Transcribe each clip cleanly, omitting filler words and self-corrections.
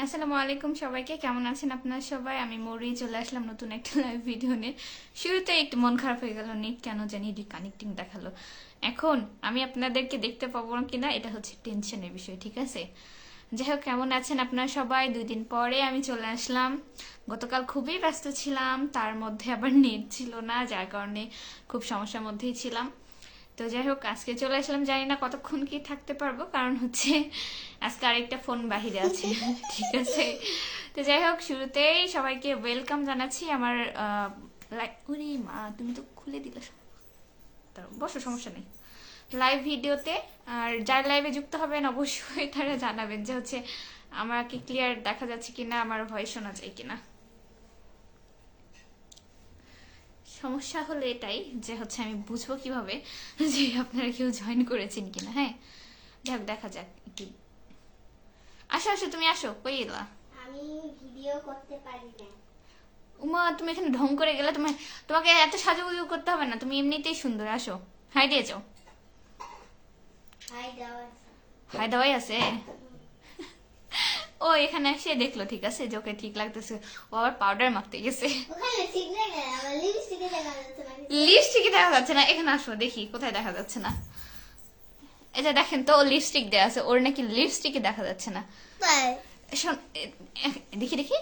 আসসালামু আলাইকুম সবাইকে, কেমন আছেন আপনারা সবাই? আমি মরি চলে আসলাম নতুন একটা লাইভ ভিডিও নিয়ে। শুরুতে একটু মন খারাপ হয়ে গেল, নেট কেন জানি ডিকানেক্টিং দেখালো। এখন আমি আপনাদেরকে দেখতে পাবো কিনা এটা হচ্ছে টেনশনের বিষয়, ঠিক আছে? যাই হোক, কেমন আছেন আপনারা সবাই? 2 দিন পরে আমি চলে আসলাম। গতকাল খুবই ব্যস্ত ছিলাম, তার মধ্যে আবার নেট ছিল না, যার কারণে খুব সমস্যার মধ্যেই ছিলাম। তো যাই হোক, আজকে চলে আসলাম, জানি না কতক্ষণ কি থাকতে পারবো, কারণ হচ্ছে আজকে আরেকটা ফোন বাহিরে আছে। ঠিক আছে, তো যাই হোক, শুরুতেই সবাইকে ওয়েলকাম জানাচ্ছি আমার ওরে মা, তুমি তো খুলে দিলে। দাঁড়াও, বসো, সমস্যা নেই। লাইভ ভিডিওতে আর যার লাইভে যুক্ত হবেন অবশ্যই তারা জানাবেন যে হচ্ছে আমাকে ক্লিয়ার দেখা যাচ্ছে কিনা, আমার ভয়েস শোনা যায় কিনা। সমস্যা হলো এটাই যে হচ্ছে আমি বুঝবো কিভাবে যে আপনারা কেউ জয়েন করেছেন কিনা। হ্যাঁ, যাক, দেখা যাক কি। আসো আসো, তুমি আসো, কই এলা? আমি ভিডিও করতে পারি না। উমা, তুমি এখানে ঢং করে গেলে। তোমাকে এত সাজুগুজু করতে হবে না, তুমি এমনিতেই সুন্দর। আসো, হাই দিয়ে যাও। হাই দাও আছে। হাই দেওয়াই আছে। ও এখানে এসে দেখলো, ঠিক আছে, যে ওকে ঠিক লাগতেছে। ও আবার পাউডার মাখতে গেছে। ওখানে ঠিক লাগে না, আমার লিপস্টিকে দেখা যাচ্ছে না। লিপস্টিকই দেখা যাচ্ছে না। এখানে আসো, দেখি কোথায় দেখা যাচ্ছে না। এই যে দেখেন তো, লিপস্টিক দেওয়া আছে, ওর নাকি লিপস্টিকই দেখা যাচ্ছে না। তাই দেখি দেখি,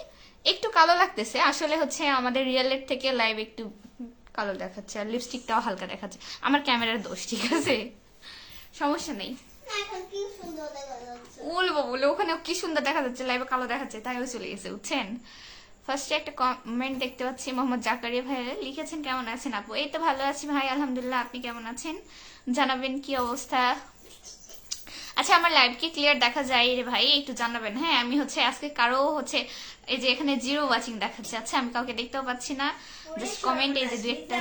একটু কালো লাগতেছে। আসলে হচ্ছে আমাদের রিয়েলের থেকে লাইভ একটু কালো দেখাচ্ছে, আর লিপস্টিকটাও হালকা দেখাচ্ছে। আমার ক্যামেরার দোষ, ঠিক আছে, সমস্যা নেই। এখন কি সুন্দর দেখা যাচ্ছে। বলবো বলে ওখানে কি সুন্দর দেখা যাচ্ছে, লাইভে কালো দেখাচ্ছে, তাইও চলে গেছে, বুঝছেন। ফার্স্টে একটা কমেন্ট দেখতে পাচ্ছি, মোহাম্মদ জাকারিয়া ভাই লিখেছেন, কেমন আছেন আপু? এই তো ভালো আছি ভাই, আলহামদুলিল্লাহ। আপনি কেমন আছেন জানাবেন, কি অবস্থা? আচ্ছা, আমার লাইভ কি ক্লিয়ার দেখা যায় রে ভাই? একটু জানাবেন। হ্যাঁ, আমি হচ্ছে আজকে কারো হচ্ছে এই যে এখানে জিরো ওয়াচিং দেখাচ্ছে। আচ্ছা, আমি কাউকে দেখতেও পাচ্ছি না, জাস্ট কমেন্ট এই যে দু একটা।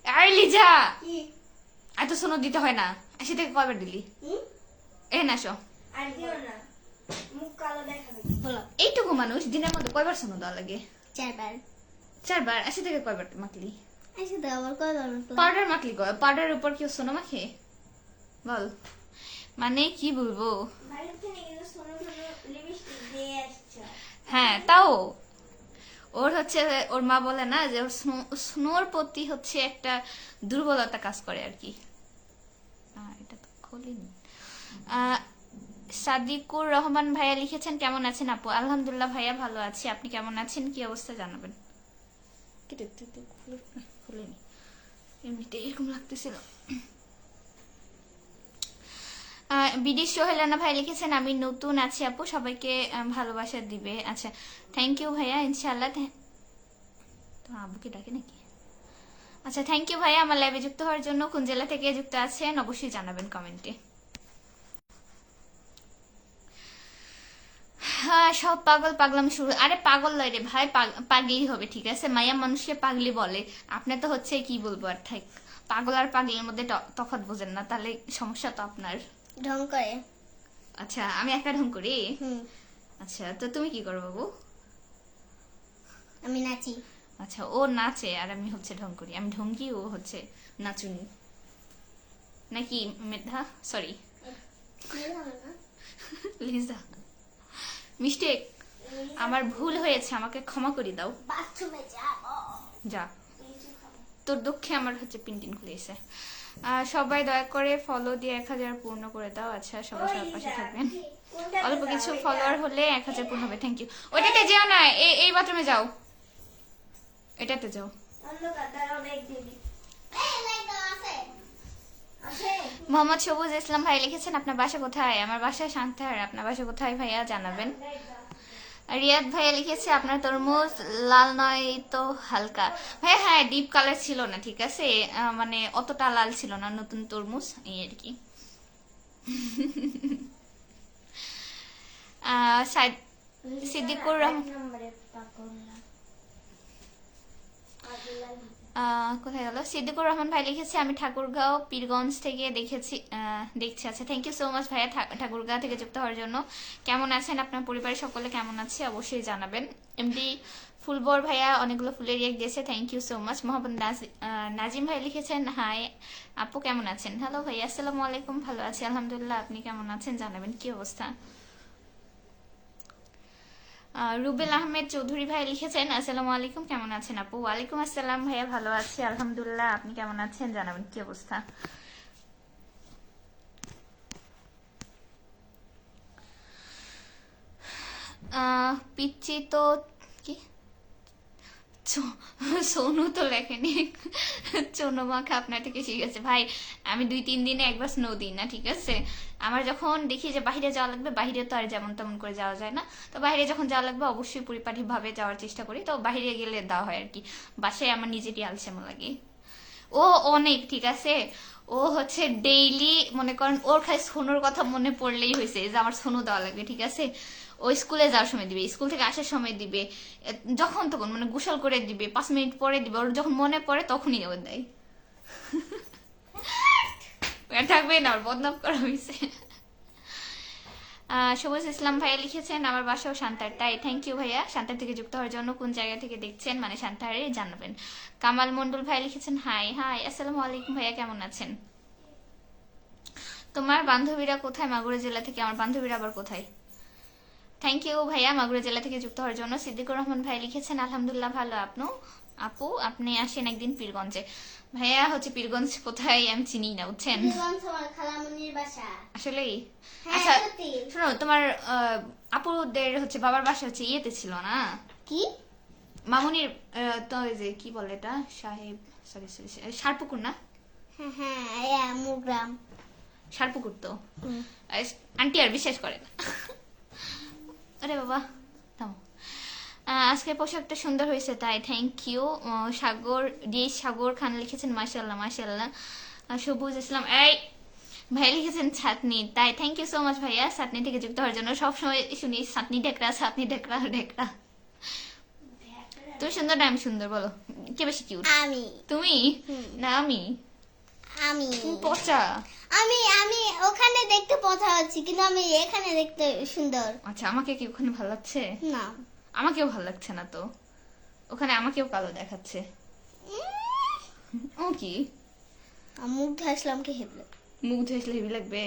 আরে লিজা, কি এত শোনো দিতে হয় না। আসি থেকে কয়বার দিলি? এ না আসো। আর দিও না, মুখ কালো দেখা যাচ্ছে। বলো এইটুকু মানুষ দিনের মধ্যে কয়বার শোনো দেওয়া লাগে? 4বার। 4বার? আসি থেকে কয়বার মাখলি? আচ্ছা তো আবার কয়বার পাউডার মাখলি কয়? পাউডারের উপর কেউ শোনো মাখে? বল, মানে কি বলবো। হ্যাঁ, তাও ওর হচ্ছে, ওর মা বলে না যে ওর স্নোর প্রতি হচ্ছে একটা দুর্বলতা কাজ করে আর কি। এটা তো খোলেনি। সাদিকুর রহমান ভাইয়া লিখেছেন, কেমন আছেন আপু? আলহামদুলিল্লাহ ভাইয়া, ভালো আছি। আপনি কেমন আছেন, কি অবস্থা জানাবেন। খুলেনি, এমনিতে এরকম লাগতেছিল। বিডি সোহেলানা ভাই লিখেছেন, আমি নতুন আছি আপু, সবাইকে ভালোবাসা দিবে। আচ্ছা, থ্যাংক ইউ ভাইয়া, ইনশাল্লাহ। তো আব্বুকে ডাকে নাকি? আচ্ছা, থ্যাংক ইউ ভাইয়া আমার লাইভে যুক্ত হওয়ার জন্য। কোন জেলা থেকে যুক্ত আছেন অবশ্যই জানাবেন কমেন্টে। হ্যাঁ, সব পাগল পাগলাম শুরু। আরে পাগল নয় রে ভাই, পাগলি হবে, ঠিক আছে। মায়া মানুষকে পাগলি বলে। আপনি তো হচ্ছে কি বলবো আর, থাক। পাগল আর পাগলের মধ্যে তফাৎ বোঝেন না, তাহলে সমস্যা তো আপনার। ঢং করে। আচ্ছা, আমি একা ঢং করি? আচ্ছা, তো তুমি কি করো বাবু? আমি নাচি। আচ্ছা, ও নাচে আর আমি হচ্ছে ঢং করি। আমি ঢঙ্গি, ও হচ্ছে নাচুনি, নাকি মেধা? সরি, লিজা, মিস্টেক, আমার ভুল হয়েছে, আমাকে ক্ষমা করে দাও। বাথরুমে যাবো। যা, তোর দুঃখে আমার হচ্ছে পিনটিন খুলেছে। সবাই দয়া করে ফলো দিয়ে 1000 পূর্ণ করে দাও। আচ্ছা, সবাই সবার পাশে থাকবেন। অল্প কিছু ফলোয়ার হলে 1000 পূর্ণ হবে। Thank you. ওইটাতে যেও না, এই বাথরুমে যাও, এটাতে যাও। মোহাম্মদ সবুজ ইসলাম ভাই লিখেছেন, আপনার বাসা কোথায়? আমার বাসা সান্তাহার। আপনার বাসা কোথায় ভাইয়া, জানাবেন। রিয়াদ ভাইয়া লিখেছে, আপনার তরমুজ লাল নয় তো হালকা। ভাইয়া হ্যাঁ, ডিপ কালার ছিল না, ঠিক আছে, মানে অতটা লাল ছিল না, নতুন তরমুজ, এই আর কি। সিদ্দিকুর রহমান, কোথায় গেল? সিদ্দিকুর রহমান ভাই লিখেছে, আমি ঠাকুরগাঁও পীরগঞ্জ থেকে দেখছি। আচ্ছা, থ্যাংক ইউ সো মাচ ভাইয়া ঠাকুরগাঁও থেকে যুক্ত হওয়ার জন্য। কেমন আছেন, আপনার পরিবারের সকলে কেমন আছে অবশ্যই জানাবেন। এমডি ফুলবর ভাইয়া অনেকগুলো ফুলের রিয়েক্ট দিয়েছে, thank you so much. Mohammad Nazim ভাই লিখেছেন, হাই আপু, কেমন আছেন? হ্যালো ভাইয়া, আসসালামু আলাইকুম, ভালো আছি আলহামদুলিল্লাহ। আপনি কেমন আছেন জানাবেন, কি অবস্থা? রুবেল আহমেদ চৌধুরী ভাই লিখেছেন আসসালামু আলাইকুম, কেমন আছেন আপু? ওয়ালাইকুম আসসালাম ভাইয়া, ভালো আছি আলহামদুলিল্লাহ। আপনি কেমন আছেন জানাবেন, কি অবস্থা? পিচ্ছি তো কি সোনু তো লেখেনি, চনো মাখা আপনার থেকে শিখেছে ভাই। আমি 2-3 দিনে একবার স্নো দিই না, ঠিক আছে? আমার যখন দেখি যে বাইরে যাওয়া লাগবে, বাইরে তো আর যেমন তেমন করে যাওয়া যায় না, তো বাইরে যখন যাওয়া লাগবে অবশ্যই পরিপাটিভাবে যাওয়ার চেষ্টা করি, তো বাইরে গেলে দেওয়া হয় আর কি। বাসায় আমার নিজেরই আলসেমা লাগে। ও অনেক ঠিক আছে, ও হচ্ছে ডেইলি মনে করেন ওর খালি সোনুর কথা মনে পড়লেই হয়েছে যে আমার সোনু দেওয়া লাগবে, ঠিক আছে? ও স্কুলে যাওয়ার সময় দিবে, স্কুল থেকে আসার সময় দিবে, যখন তখন মানে গোসল করে দিবে, 5 মিনিট পরে দিবে, ওর যখন মনে পড়ে তখনই ও দেয়। থাকবে না, ওর বদনাম করা হয়েছে। সবুজ ইসলাম ভাইয়া লিখেছেন আমার বাসাও শান্তার, তাই থ্যাংক ইউ ভাইয়া শান্তার থেকে যুক্ত হওয়ার জন্য। কোন জায়গা থেকে দেখছেন মানে শান্তারে জানাবেন। কামাল মন্ডল ভাই লিখেছেন হাই হাই আসসালামু আলাইকুম ভাইয়া, কেমন আছেন? তোমার বান্ধবীরা কোথায়? মাগুরা জেলা থেকে। আমার বান্ধবীরা আবার কোথায়? থ্যাংক ইউ ভাইয়া মাগুরা জেলা থেকে যুক্ত হওয়ার জন্য। সিদ্দিকুর রহমান ভাই লিখেছেন আলহামদুলিল্লাহ ভালো, আপু আপনি আসেন একদিন পীরগঞ্জে। ভাইয়া হচ্ছে পীরগঞ্জ কোথায় আমি চিনি না, বুঝছেন? আসলেই আচ্ছা শোনো, তোমার আপুদের হচ্ছে বাবার বাসা হচ্ছে ইয়েতে ছিল না কি মামুনির তো ওই যে কি বলে এটা সাহেব, সরি সরি সারপুকুর না? হ্যাঁ মুগ্রাম সারপুকুর তো। আন্টি আর বিশ্বাস করে না। আরে বাবা থামো। আজকে পোশাকটা সুন্দর হয়েছে, তাই থ্যাংক ইউ। সাগর খান লিখেছেন মাশাআল্লাহ মাশাআল্লাহ। সবুজ ইসলাম এই ভাই লিখেছেন ছাতনি, তাই থ্যাংক ইউ সো মাচ ভাইয়া ছাতনি থেকে যুক্ত হওয়ার জন্য। সবসময় শুনি ছাতনি ঢেকরা ছাতনি ঢেকরা ঢেকরা। তুমি সুন্দর না আমি সুন্দর? বলো কে বেশি কিউট? আমি তুমি না আমি? আমি তুমি পচা। আমি ওখানে দেখতে পচা হচ্ছে, কিন্তু আমি এখানে দেখতে সুন্দর। আচ্ছা আমাকে কি ওখানে ভালো লাগছে? না আমাকেও ভালো লাগছে না তো, ওখানে আমাকেও কালো দেখাচ্ছে। ও কি মুখ ধসলামকে হেবলে মুখ ধুয়ে হেভি লাগবে?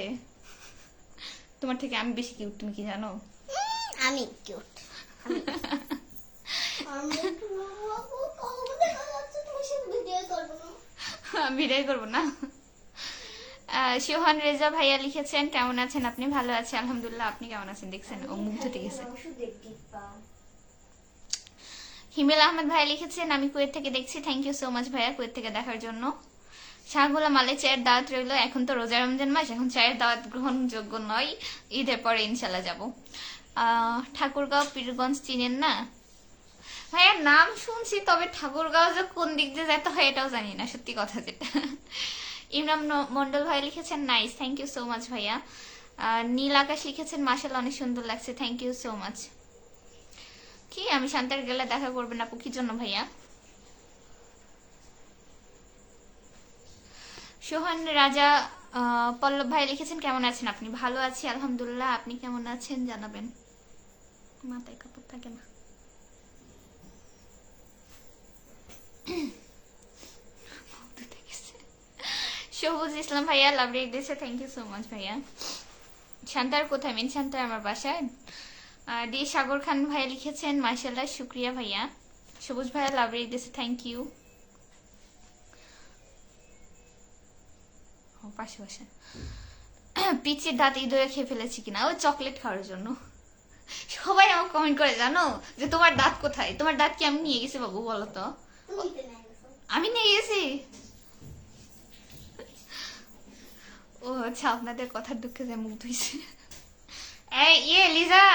তোমার থেকে আমি বেশি কিউট, তুমি কি জানো? আমি কিউট। বিদায় করবো না। সোহান রেজা ভাইয়া লিখেছেন কেমন আছেন আপনি? ভালো আছে আলহামদুলিল্লাহ, আপনি কেমন আছেন? দেখছেন ও মুখ ধুতে গেছে। হিমেল আহমেদ ভাইয়া লিখেছেন আমি কুয়েত থেকে দেখছি, থ্যাংক ইউ সো মাচ ভাইয়া কুয়েত থেকে দেখার জন্য। শাহগুলা মালে চায়ের দাওয়াত রইলো, এখন তো রোজা রমজান মাস, এখন চায়ের দাওয়াত গ্রহণযোগ্য নয়, ঈদের পরে ইনশাল্লাহ যাব। ঠাকুরগাঁও পীরগঞ্জ চিনেন না? ভাইয়া নাম শুনছি, তবে ঠাকুরগাঁও যে কোন দিক দিয়ে যেতে হয় এটাও জানি না, সত্যি কথা যেটা। ইমরান মন্ডল ভাই লিখেছেন nice, thank you so much ভাইয়া। নীল আকাশ লিখেছেন মাশাআল্লাহ অনেক সুন্দর লাগছে, থ্যাংক ইউ সো মাচ। কি আমি শান্তার গেলে দেখা করবেন আপু? কি জন্য ভাইয়া? সোহান রাজা পল্লব ভাই লিখেছেন কেমন আছেন আপনি? ভালো আছি আলহামদুলিল্লাহ, আপনি কেমন আছেন জানাবেন। মাথায় কাপড় থাকে না। সবুজ ইসলাম ভাইয়া লাভ রেক দিয়েছে, থ্যাংক ইউ সো মাচ ভাইয়া। শান্তার কোথায়? মেন শান্তার আমার বাসায়। ডি সাগর খান ভাইয়া লিখেছেন মাশাআল্লাহ শুক্রিয়া ভাইয়া। সবুজ ভাইয়া লাভ রেক দিয়েছে, থ্যাংক ইউ। পাশে বসে পিচির দাঁত ইঁদুরে খেয়ে ফেলেছি কিনা, ও চকলেট খাওয়ার জন্য। সবাই আমাকে কমেন্ট করে জানো যে তোমার দাঁত কোথায়, তোমার দাঁত কি আমি নিয়ে গেছি বাবু বলো তো? আমি নিয়ে গেছি? ও আচ্ছা আপনাদের কথার দুঃখে যে মুখ ধুইছে। এই লিজা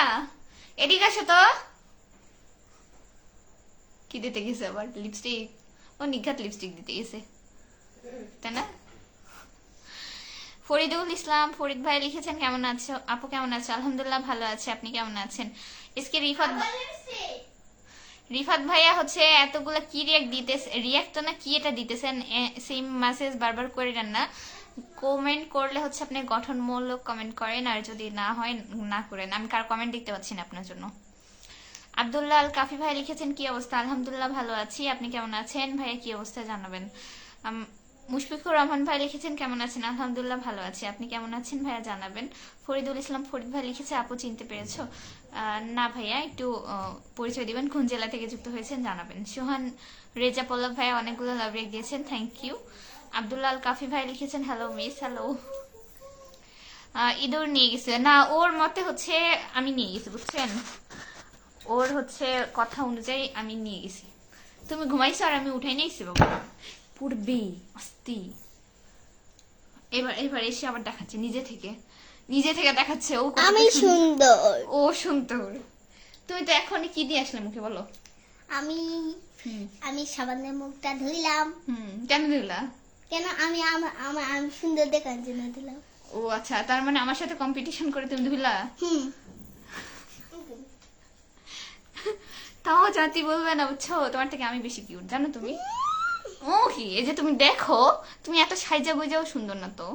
এদিকে আসো তো। কি দিতে গেছে আবার? লিপস্টিক? ও নিঘাত লিপস্টিক দিতে গেছে তাই না? ফরিদুল ইসলাম ফরিদ ভাই লিখেছেন কেমন আছো আপু? কেমন আছো? আলহামদুলিল্লাহ ভালো আছে, আপনি কেমন আছেন? এসকে রিফাত ভাইয়া হচ্ছে এতগুলা কি রিয়াক্ট না কি এটা দিতেছেন, সেম মেসেজ বারবার করে দেন না। কমেন্ট করলে হচ্ছে আপনি গঠনমূলক কমেন্ট করেন, আর যদি না হয় না করেন। আমি কার কমেন্ট দেখতে পাচ্ছি না আপনার জন্য। আব্দুল্লাহ আল কাফি ভাই লিখেছেন কি অবস্থা? আলহামদুলিল্লাহ ভালো আছি, আপনি কেমন আছেন ভাইয়া? কি অবস্থা জানাবেন। মুশফিকুর রহমান ভাই লিখেছেন কেমন আছেন? আলহামদুলিল্লাহ ভালো আছি, আপনি কেমন আছেন ভাইয়া জানাবেন। ফরিদুল ইসলাম ফরিদ ভাই লিখেছে আপু চিনতে পেরেছো? না ভাইয়া, একটু পরিচয় দিবেন, কোন জেলা থেকে যুক্ত হয়েছেন জানাবেন। সোহান রেজা পল্লব ভাইয়া অনেকগুলো লাভ রেখ দিয়েছেন, থ্যাংক ইউ। আব্দুল্লাহ আল কাফি ভাই লিখেছেন হ্যালো মিস, হ্যালো। ইঁদুর নিয়ে গেছে না, ওর মতে হচ্ছে আমি নিয়ে গেছি, বুঝছেন? ওর হচ্ছে কথা অনুযায়ী আমি নিয়ে গেছি। তুমি ঘুমাইছো আর আমি উঠাই নিয়েছি বাবা, পড়বে আস্তি। এবার এবার এসে আবার দেখাচ্ছে নিজে থেকে দেখাচ্ছে ও কতটা আমি সুন্দর। ও সুন্দর। তুমি তো এখনই কি দিয়ে আসলে মুখে বলো? আমি আমি সাবানে মুখটা ধুইলাম। কেন দিলা? কেন আমি আমি সুন্দর দেখার জন্য দিলাম। ও আচ্ছা, তার মানে আমার সাথে কম্পিটিশন করে তুমি ধুইলা? তাও জাতি বলবে না, বুঝছো? তোমার থেকে আমি বেশি কিউট, জানো তুমি? ও কি, এই যে তুমি দেখো, তুমি এত সাইজা গুজাও সুন্দর না তো।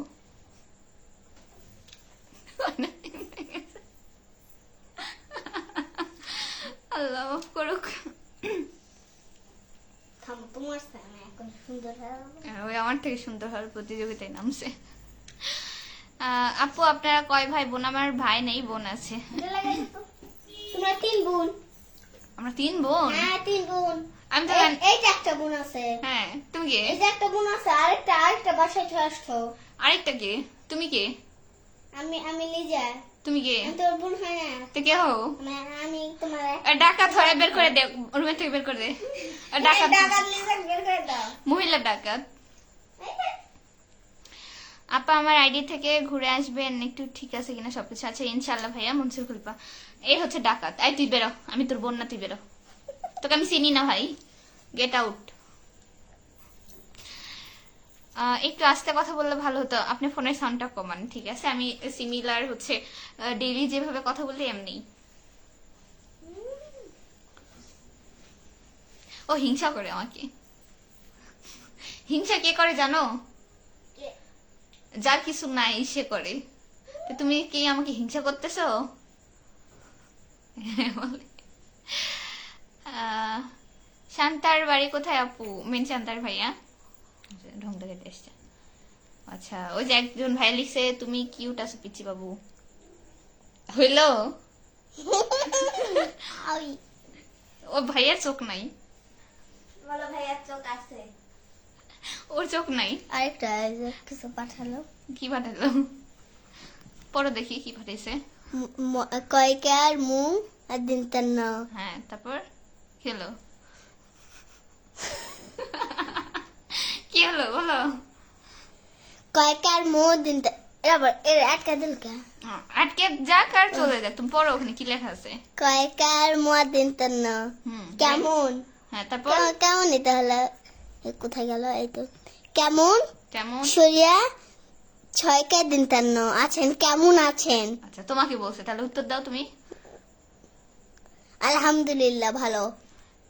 আল্লাহ মাফ করুক। তোমার সামনে এখন সুন্দর হবে। ওই আমার থেকে সুন্দর হওয়ার প্রতিযোগিতায় নামছে। আপু আপনারা কয় ভাই বোন? আমার ভাই নেই, বোন আছে। তোমরা 3 বোন? আমরা 3 বোন। হ্যাঁ 3 বোন। আমি তো এই যে একটা বোন আছে। হ্যাঁ, তুমি কে? এই যে একটা বোন আছে, আরেকটা বাসায় চলে আসছো। আরেকটা কে? তুমি কে? আমি লিজা। তুমি কে? আমি তোর বোন হয় না। তো কে হো? আমি তোমার ডাকাত ধরে বের করে দে, রুমের থেকে বের করে দে। ডাকাত, লিজা বের করে দাও। মহিলা ডাকাত। আপা আমার আইডি থেকে ঘুরে আসবেন একটু, ঠিক আছে কিনা সবকিছু? আচ্ছা ইনশাল্লাহ ভাইয়া। মনসুর খুলপা এই হচ্ছে ডাকাত। আই তুই বেরো, আমি তোর বোন না, তুই বেরো, তোকে আমি চিনি না ভাই, গেট আউট। একটু আস্তে কথা বললে ভালো হতো, আপনি ফোনের সাউন্ডটা কমান। ঠিক আছে, আমি সিমিলার হচ্ছে ডেইলি যেভাবে কথা বলি এমনি। ও হিংসা করে আমাকে। হিংসা কে করে জানো? যার কিছু নাই সে করে। তো তুমি কি আমাকে হিংসা করতেছো? শান্তার বাড়ি কোথায় আপু? মেন শান্তার ভাইয়া ঢং দেখাতে এসছে। আচ্ছা, ওই যে একজন ভাই লিখছে তুমি কিউট আছো পিচ্চি বাবু। হইলো? ও ভাইয়ার চোখ নাই। বলো ভাইয়ার চোখ আছে। ওর চোখ নাই। আরেকটা কিছু পাঠালো। কি পাঠালো? পরে দেখি কি পাঠাইছে। কয়কার মুখ আর দিন তার নাও। হ্যাঁ, তারপর কি হলো? কি হলো বলো? কয়কার মুখ দিন এবার এর আটকা দিল কে? আটকে যাক আর চলে যাক, তুমি পড়ো ওখানে কি লেখা আছে। কয়কার মুখ দিন তার নাও কেমন? হ্যাঁ, তারপর কেমন এটা হলো? কোথায় গেল? এই তো কেমন কেমন সরিয়া 6 দিন তার নাও আছেন, কেমন আছেন? আচ্ছা, তোমাকে বলছে, তাহলে উত্তর দাও তুমি। আলহামদুলিল্লাহ ভালো।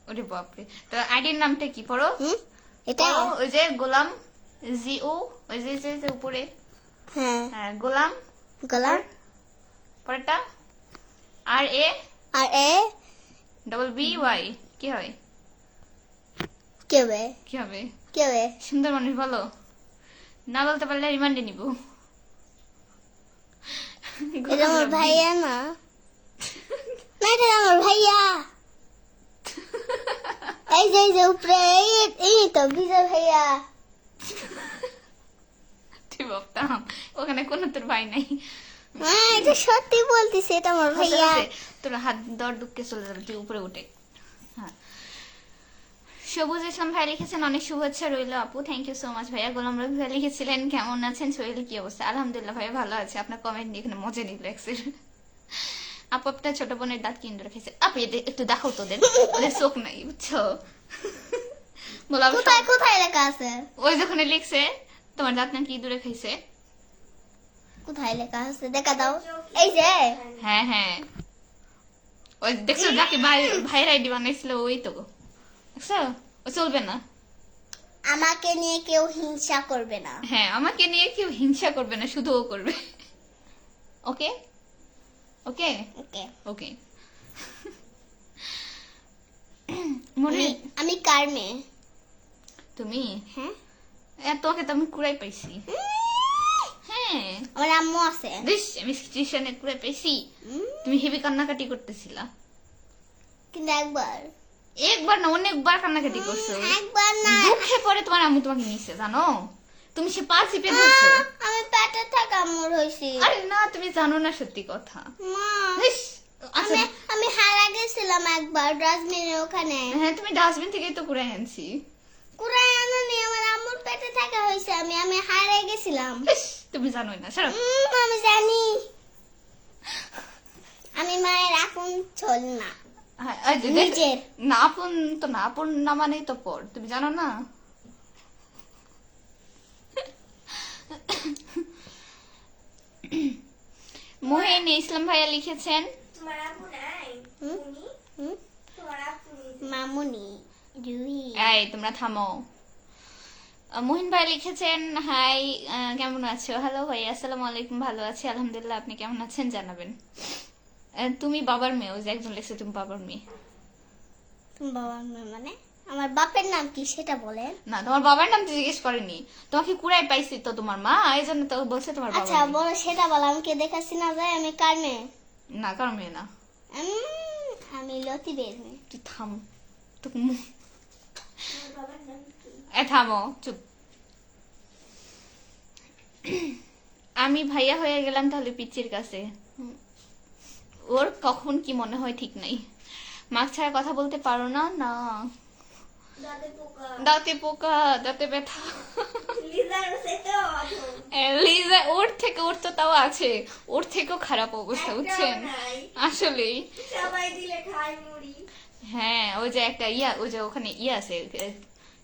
ওরে বাপরে, তো আইডির নামটা কি পড়ো? এটা ওই যে গোলাম জিও, ওই যে যে যে উপরে। হ্যাঁ হ্যাঁ, গোলাম গলাম পরেরটা আর এ আর এ ডবল বি ওয়াই কি হয়? কেবে কি হবে? কেবে সুন্দর মানুষ বলো, না বলতে পারলে রিমান্ডে নিব। এটা আমার ভাইয়া না, না এটা আমার ভাইয়া। এই যে উপরে এই তো বিজয় ভাইয়া। তুই ভাবতাম ওখানে কোনো তোর ভাই নাই। হ্যাঁ এটা সত্যি বলতিস, এটা আমার ভাইয়া। তোর হাত দর দুঃখে চলে যাবে, তুই উপরে উঠে। হ্যাঁ, সবুজ ইসলাম ভাই লিখেছেন অনেক শুভেচ্ছা রইল আপু, থ্যাংক ইউ সো মাচ ভাইয়া। গোলাম রবি ভাই লিখেছিলেন কেমন আছেন, শরীরে কি অবস্থা? আলহামদুলিল্লাহ ভাইয়া ভালো আছে, আপনার কমেন্ট নিয়ে এখানে মজা নিল এক্সের। আপু আপনার ছোট বোনের দাঁত কিনে রেখেছে, আপু এদের একটু দেখো, তোদের ওদের চোখ নাই বুঝছো? বললাম কোথায় কোথায় লেখা আছে? ওই যখন লিখছে তোমার দাঁত নাকি ইঁদুরে খাইছে। কোথায় লেখা আছে দেখা দাও। এই যে হ্যাঁ হ্যাঁ, ওই দেখছো যাকে ভাইয়ের আইডি বানাইছিল ওই তো, দেখছো? ও চলবে না। আমাকে নিয়ে কেউ হিংসা করবে না। হ্যাঁ, আমাকে নিয়ে কেউ হিংসা করবে না, শুধু ও করবে। ওকে ওকে ওকে ওকে। মনে আমি কার মেয়ে? তুমি? হ্যাঁ তোমাকে তো আমি কুড়াই পাইছি। হ্যাঁ আমার আম্মু আছে। বেশ, আমি স্টেশনে কুড়াই পাইছি। তুমি হেভি কান্নাকাটি করতেছিলা। কিন্তু একবার না, অনেকবার কান্নাকাটি করছো। একবার না। দুঃখে পরে তোমার আম্মু তোমাকে নিছে, জানো? তুমি সে পা চিপে ধরছো। আমি পেটে থাকা আম্মুর হইছি। আরে না, তুমি জানো না সত্যি কথা। মা, ইস, আচ্ছা, আমি হারা গেছিলাম একবার ডাস্টবিনের ওখানে। হ্যাঁ তুমি ডাস্টবিন থেকে তো কুড়াই আনছি। কুড়াই আনানি, আমার আম্মুর পেটে থাকা হইছে। আমি হারা গেছিলাম। ইস, তুমি জানোই না, সারা। আমি জানি। আমি মায়ের আপন চল না, নিজের। না আপন তো না, আপন না মানেই তো পর, তুমি জানো না? মোহিন ইসলাম ভাইয়া লিখেছেন, মামুনি রুহি। এই তোমরা থামো। মোহিন ভাই লিখেছেন, হাই কেমন আছো? হ্যালো ভাই, আসসালামু আলাইকুম। ভালো আছি আলহামদুলিল্লাহ, আপনি কেমন আছেন জানাবেন। তুমি বাবার মেয়ে, ওই যে একজন লিখছে তুমি বাবার মেয়ে। তুমি বাবার মেয়ে মানে? আমার বাপের নাম কি সেটা বলেন। না, তোমার বাবার নাম তো জিজ্ঞেস করেনি। তোমাকে কুড়াই পাইছি তো তোমার মা, এই জন্য তো বলছে তোমার বাবা। আচ্ছা বলো, সেটা বলো। আমাকে দেখাচ্ছি না যায় আমি কার মেয়ে? না, কার মেয়ে না। আমি লতিফের মেয়ে। তুই থাম, তোকে থামো, চুপ। আমি ভাইয়া হয়ে গেলাম তাহলে পিচ্চির কাছে। ওর কখন কি মনে হয় ঠিক নাই। মাছ ছাড়া কথা বলতে পারো না? না, দাঁতে পোকা, দাঁতে ব্যথা। লিজা ওর থেকে, ওর তো তাও আছে, ওর থেকেও খারাপ অবস্থা, বুঝছেন? আসলেই হ্যাঁ, ওই যে একটা ওই যে ওখানে আছে,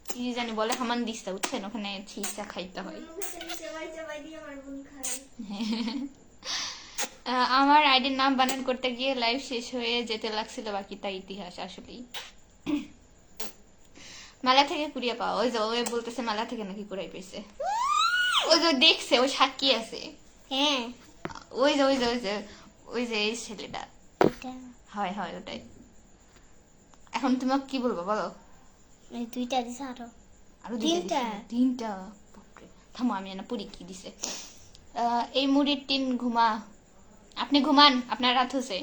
কি জানি বলে, হামান দিস্তা, বুঝছেন? ওখানে ছিসা খাইতে হয়। আমার আইডির নাম বানান করতে গিয়ে লাইভ শেষ হয়ে যেতে লাগছিল, বাকিটা ইতিহাস। আসলেই মেলা থেকে কুড়িয়ে পাওয়া, ওই যে ওই বলতেছে মেলা থেকে নাকি কুড়াই পেয়েছে। ওই যে দেখছে, ওই সাক্ষী আছে। হ্যাঁ, ওই যে ওই যে ওই যে ওই যে এই ছেলেটা। হয় হয়, ওটাই। এখন তুমি কি বলবো বলো? দুইটা দিছে, আরো আরো তিনটা। তিনটা। বাপরে, থামো, আমি না পড়ি কি দিছে। এই মুড়ির টিন ঘুমা, আপনি ঘুমান, আপনার রাত হচ্ছে।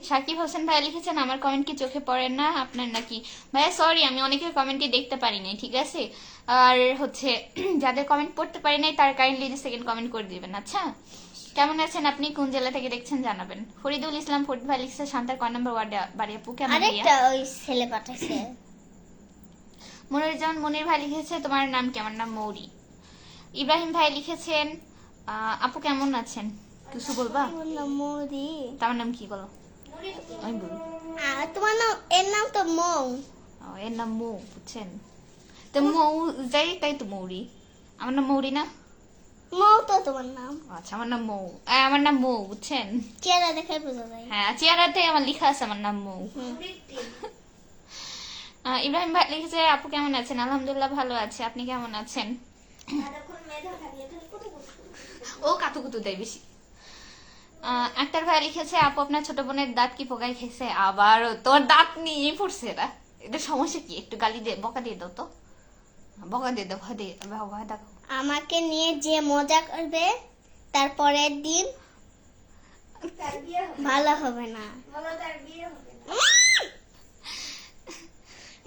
সাকিব হোসেন ভাই লিখেছেন, আমার কমেন্ট কি চোখে পড়ে না আপনার নাকি? ভাইয়া সরি, আমি অনেকের কমেন্টই দেখতে পারি নাই, ঠিক আছে? আর হচ্ছে যাদের কমেন্ট পড়তে পারি নাই তার কাইন্ডলি সেকেন্ড কমেন্ট করে দিবেন, আচ্ছা? কেমন আছেন আপনি? কোন জেলা থেকে দেখছেন জানাবেন। ফরিদুল ইসলাম ফরিদ ভাই লিখছে, শান্তার কয় নম্বর ওয়ার্ডে বাড়ি আপু? কেমন আরেকটা ওই ছেলে পাঠাইছে। মনিরুজ্জামান মনির ভাই লিখেছে, তোমার নাম কি? আমার নাম মৌরি। ইব্রাহিম ভাই লিখেছেন, আপু কেমন আছেন? কিছু বলবা? মৌরি। তোমার নাম কি বলো? আমি বল। তোমার নাম, এর নাম তো মৌ। এর নাম মৌ, বুঝছেন? তো মৌ যাই, তাই তো মৌরি। আমার নাম মৌরি না? মৌ তো তোমার নাম। আচ্ছা, আমার নাম মৌ। আমার নাম মৌ, বুঝছেন? চেহারা দেখে বোঝা যায়। হ্যাঁ, চেহারাতে আমার লেখা আছে আমার নাম মৌ। ইব্রাহিম ভাই লিখেছে, আপু কেমন আছেন? আলহামদুলিল্লাহ ভালো আছে, আপনি কেমন আছেন? ও কাতুকুতু দেয় বেশি। আক্তার ভাই লিখেছে, আপু আপনার ছোট বোনের দাঁত কি পোকায় খেয়েছে? আবারও তোর দাঁত নিয়ে পড়ছে এরা। এটা সমস্যা কি? একটু গালি দিয়ে বকা দিয়ে দাও তো, বকা দিয়ে দাও, ভয় দিয়ে ভয় দেখো। আমাকে নিয়ে যে মজা করবে তারপরের দিন ভালো হবে না।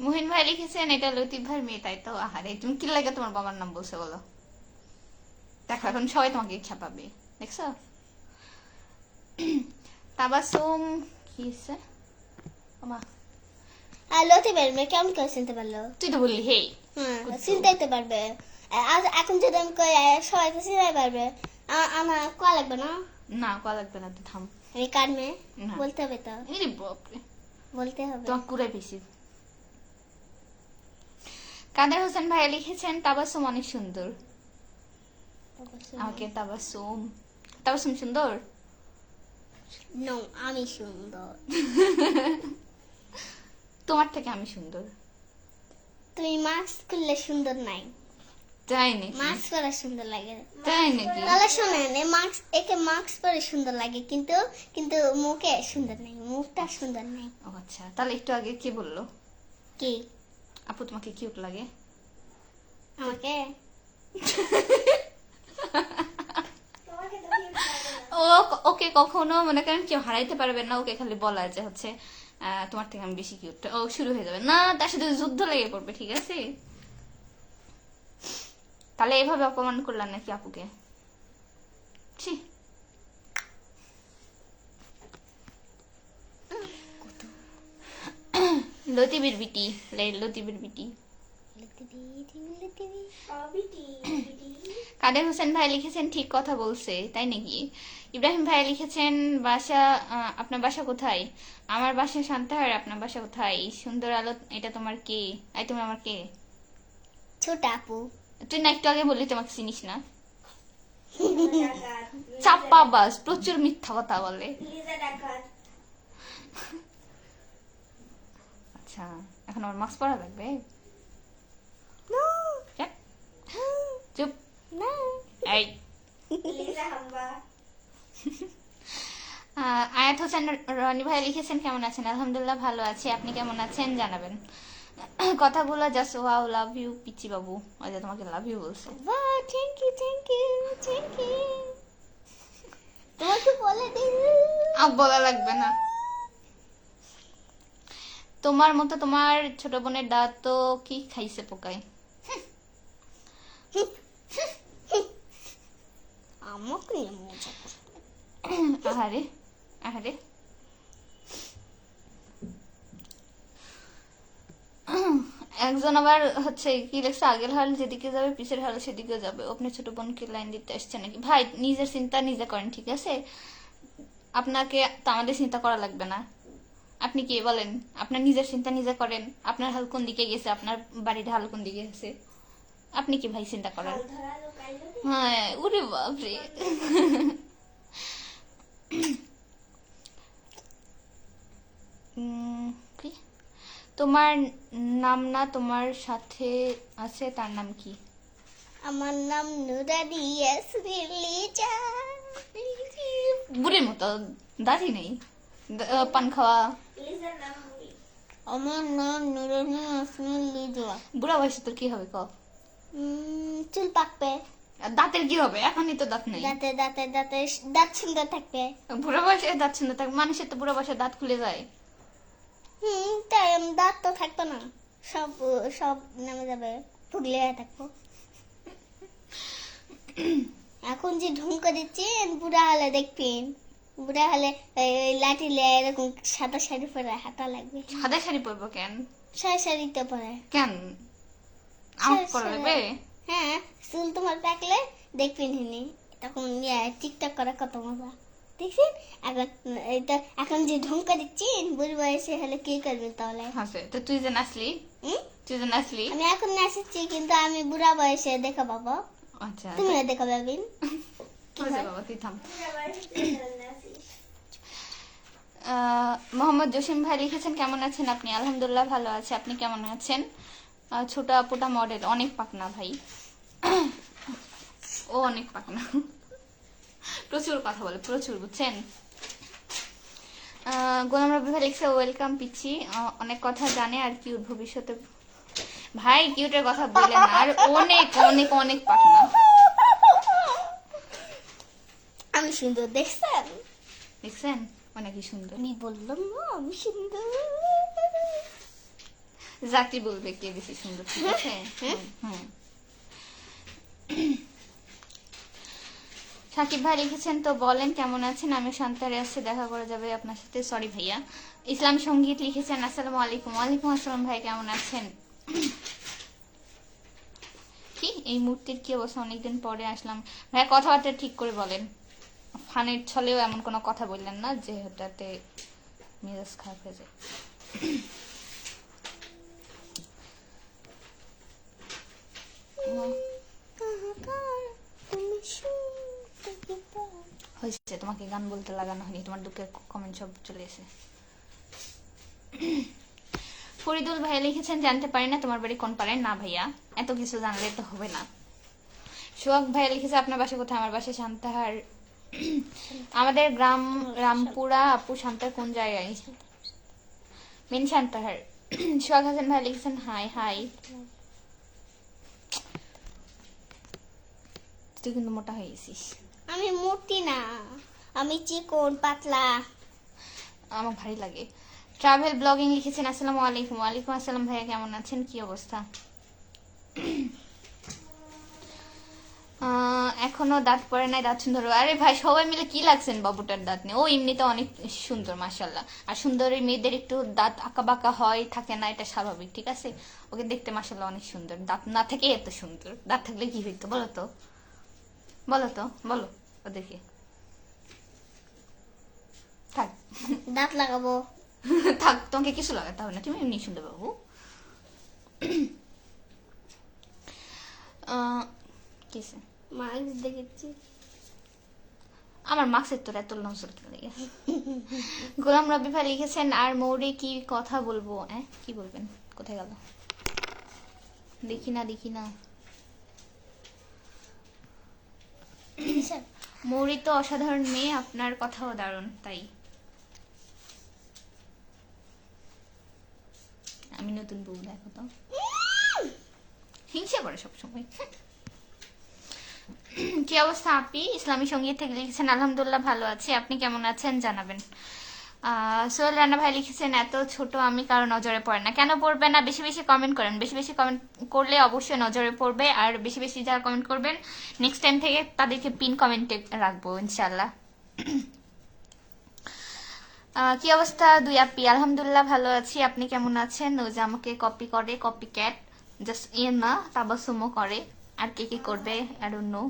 মোহিন ভাই লিখেছেন, এটা লতিফ ভাইয়ের মেয়ে, তাই তো? আহারে, তুমি কি লাগে তোমার বাবার নাম বলছে বলো? দেখো এখন সবাই তোমাকে ইচ্ছা পাবে, দেখছো? তাবাসুম কি হচ্ছে? আর লতিফের মেয়ে কেমন করে চিনতে পারলো? তুই তো বললি হে। হ্যাঁ, চিনতে পারবে। এখন যদি আমি কই, সবাই তো চিনতে পারবে। আমার কোয়া লাগবে না? না, কয়া লাগবে না, তুই থাম। আমি কার মেয়ে না। বলতে হবে তো। আরে বাপরে, বলতে হবে। তোমাকে কুড়াই পেয়েছি। কাদের হোসেন ভাই লিখেছেন, তাবাসুম অনেক সুন্দর। আমাকে তাবাসুম, তাবাসুম সুন্দর? নো, আমি সুন্দর। তোমার থেকে আমি সুন্দর। তুমি মাস্ক করলে সুন্দর নাই। তাই নাকি? মাস্ক পরে সুন্দর লাগে। তাই নাকি? তাহলে শোনেন, একে মাস্ক পরে সুন্দর লাগে, কিন্তু কিন্তু মুখে সুন্দর নাই, মুখটা সুন্দর নাই। ও আচ্ছা, তাহলে একটু আগে কি বললো? কি? আপু তোমাকে কিউট লাগে? আমাকে ও ওকে কখনো মনে করেন কেউ হারাইতে পারবেন না, ওকে খালি বলা যে হচ্ছে তোমার থেকে আমি বেশি কিউট, ও শুরু হয়ে যাবে না, তার সাথে যুদ্ধ লেগে পড়বে, ঠিক আছে? তাহলে এভাবে অপমান করলাম নাকি আপুকে? ছি। লতিবির বিটি, লতিবির বিটি। কাদের হোসেন ভাই লিখেছেন ঠিক কথা বলছে, তাই নাকি? ইব্রাহিম ভাই লিখেছেন বাসা, আপনার বাসা কোথায়? আমার বাসা শান্তাহার। আপনার বাসা কোথায়? সুন্দর আলো, এটা তোমার কে? আই তুমি আমার কে? ছোট আপু। তুই না একটু আগে বললি তোমাকে চিনিস না। চাপা বাস, প্রচুর মিথ্যা কথা বলে। আচ্ছা, এখন আমার মাস্ক পরা লাগবে? চুপ, চুপ। এই আয়াত হোসেন রনি ভাই লিখেছেন কেমন আছেন? আলহামদুলিল্লাহ ভালো আছি, আপনি কেমন আছেন জানাবেন। কথাগুলো জাস্ট ওয়াও, লাভ ইউ পিচি বাবু, ওই যে তোমাকে লাভ ইউ বলছে। বাহ, thank you thank you thank you. তোমাকে বলে দিন। বলা লাগবে না। তোমার মতো তোমার ছোট বোনের দাঁত তো কি খাইছে পোকায়? আমাকে আহারে আহারে। একজন আবার হচ্ছে কি লেখছে, আগের হাল যেদিকে যাবে পিছের হাল সেদিকে যাবে, আপনি ছোট বোনকে লাইন দিতে আসছে নাকি? ভাই নিজের চিন্তা নিজে করেন, ঠিক আছে? আপনাকে তো আমাদের চিন্তা করা লাগবে না। আপনি কি বলেন? আপনার নিজের চিন্তা নিজে করেন। আপনার হাল কোন দিকে গেছে, আপনার বাড়ির হাল কোন দিকে গেছে, আপনি কি ভাই চিন্তা করেন? হ্যাঁ, উরে বাপরে। কি তোমার নাম না তোমার সাথে আছে, তার নাম কি? আমার নাম নুরানি ইয়াসমিন লিজা। বুড়ির মতো দাড়ি নেই, পান খাওয়া। আমার নাম নুরানি ইয়াসমিন লিজা। বুড়া বয়সে তোর কি হবে ক? চুল পাকবে, আর দাঁতের কি হবে? এখনই তো দাঁত নেই। দাঁতে দাঁতে দাঁতে দাঁত সুন্দর থাকবে। বুড়া বয়সে দাঁত শুনে থাক, মানুষের তো বুড়া বয়সে দাঁত খুলে যায়। তাই দাঁত তো থাকবে না, সব সব নেমে যাবে, ফুগলে থাকবো। এখন যে ঢুমকা দিচ্ছেন, বুড়া হলে দেখবেন, বুড়া হলে ওই লাঠি লিয়ে এরকম সাদা শাড়ি পরে হাঁটা লাগবে। সাদা শাড়ি পরবো কেন? সাদা শাড়িতে পরে। কেন আমার সাদা পরা শাড়ি। লাগবে? হ্যাঁ, চুল তোমার পাকলে দেখবেন হিনি, তখন টিকটক করা কত মজা দেখছেন। এখন এটা এখন যে ঢুমকা দিচ্ছেন, বুড়ি বয়সে হলে কি করবেন তাহলে? হাসে তো তুই যে নাচলি, হুম? তুই যে নাচলি। আমি এখন নাচছি, কিন্তু আমি বুড়া বয়সে দেখা পাবো, আচ্ছা তুমিও দেখা পাবেন। হয়েছে বাবা, তুই থাম। মোহাম্মদ জসিম ভাই লিখেছেন কেমন আছেন আপনি? আলহামদুলিল্লাহ ভালো আছে, আপনি কেমন আছেন? ছোট আপুটা মডেল, অনেক পাকনা ভাই। ও অনেক পাকনা, প্রচুর কথা বলে, প্রচুর, বুঝছেন? গোলাম রবি ভাই লিখছে ওয়েলকাম পিচ্ছি, অনেক কথা জানে আর কিউট, ভবিষ্যতে ভাই কিউটের কথা বললেন না, আর অনেক অনেক অনেক পাকনা। আমি সুন্দর দেখছেন? দেখছেন অনেকই সুন্দর। আমি বললাম না আমি সুন্দর। জাতি বলবে কে বেশি সুন্দর, ঠিক আছে? হুম। সাকিব ভাই লিখেছেন তো বলেন কেমন আছেন, আমি শান্তারে আছি, দেখা করা যাবে আপনার সাথে? সরি ভাইয়া। ইসলাম সঙ্গীত লিখেছেন আসসালামু আলাইকুম। ওয়ালাইকুম আসসালাম ভাই, কেমন আছেন? কি এই মূর্তির কি অবস্থা, অনেকদিন পরে আসলাম। ভাই কথাবার্তা ঠিক করে বলেন, ফানের ছলেও এমন কোনো কথা বললেন না যে ওটাতে মেজাজ খারাপ হয়ে যায়। হয়েছে, তোমাকে গান বলতে লাগানো হয়নি, তোমার দুঃখের কমেন্ট সব চলে এসে। ফরিদুল ভাই লিখেছেন জানতে পারি না তোমার বাড়ি কোন পাড়ায়? না ভাইয়া, এত কিছু জানলে তো হবে না। সোহাগ ভাই লিখেছে আপনার বাসা কোথায়? আমার বাসা শান্তাহার। আমাদের গ্রাম রামপুরা। আপু শান্তার কোন জায়গায়? মেন শান্তাহার। সোহাগ হাসান ভাই লিখেছেন হাই হাই। তুই কিন্তু মোটা হয়ে গেছিস। আমি মোটি না, আমি চিকন পাতলা। আমার ভারী লাগে। ট্রাভেল ব্লগিং লিখেছেন আসসালামু আলাইকুম। ওয়ালাইকুম আসসালাম ভাইয়া, কেমন আছেন, কি অবস্থা? এখনো দাঁত পড়ে নাই, দাঁত সুন্দর। আরে ভাই সবাই মিলে কি লাগছেন বাবুটার দাঁত নিয়ে? ও এমনিতে অনেক সুন্দর মাশাল্লাহ। আর সুন্দরী মেয়েদের একটু দাঁত আঁকা বাঁকা হয়, থাকে না, এটা স্বাভাবিক, ঠিক আছে? ওকে দেখতে মাশাল্লাহ অনেক সুন্দর। দাঁত না থেকে এত সুন্দর। দাঁত থাকলে কি হইতো বলো তো, বলো তো, বলো ওদেরকে। থাক দাঁত লাগাবো। থাক, তোমাকে কিছু লাগাতে হবে না, তুমি এমনি সুন্দর বাবু। কিসে মাস্ক দেখেছি। আমার মার্কসের তোর এত নজর লেগে। গোলাম রবি ভাই লিখেছেন আর মৌরি কি কথা বলবো? কি বলবেন? কোথায় গেল? দেখি না, দেখি না। মৌরি তো অসাধারণ মেয়ে, আপনার কথাও দারুণ, তাই আমি নতুন বউ, দেখো তো হিংসা করে সবসময়। কি অবস্থা আপি? ইসলামী সঙ্গীত থেকে লিখেছেন আলহামদুলিল্লাহ ভালো আছি, আপনি কেমন আছেন জানাবেন। সোহেল রানা ভাই লিখেছেন এত ছোট আমি কারো নজরে পড়ে না। কেন পড়বে না? বেশি বেশি কমেন্ট করেন, বেশি বেশি কমেন্ট করলে অবশ্যই নজরে পড়বে। আর বেশি বেশি যারা কমেন্ট করবেন নেক্সট টাইম থেকে তাদেরকে পিন কমেন্টে রাখবো ইনশাল্লাহ। কি অবস্থা দুই আপি? আলহামদুলিল্লাহ ভালো আছি, আপনি কেমন আছেন? ও যে আমাকে কপি করে, কপি ক্যাট, জাস্ট ইয়ে না তাবাসুমও করে, আর কে কি করবে আই ডোন্ট নো।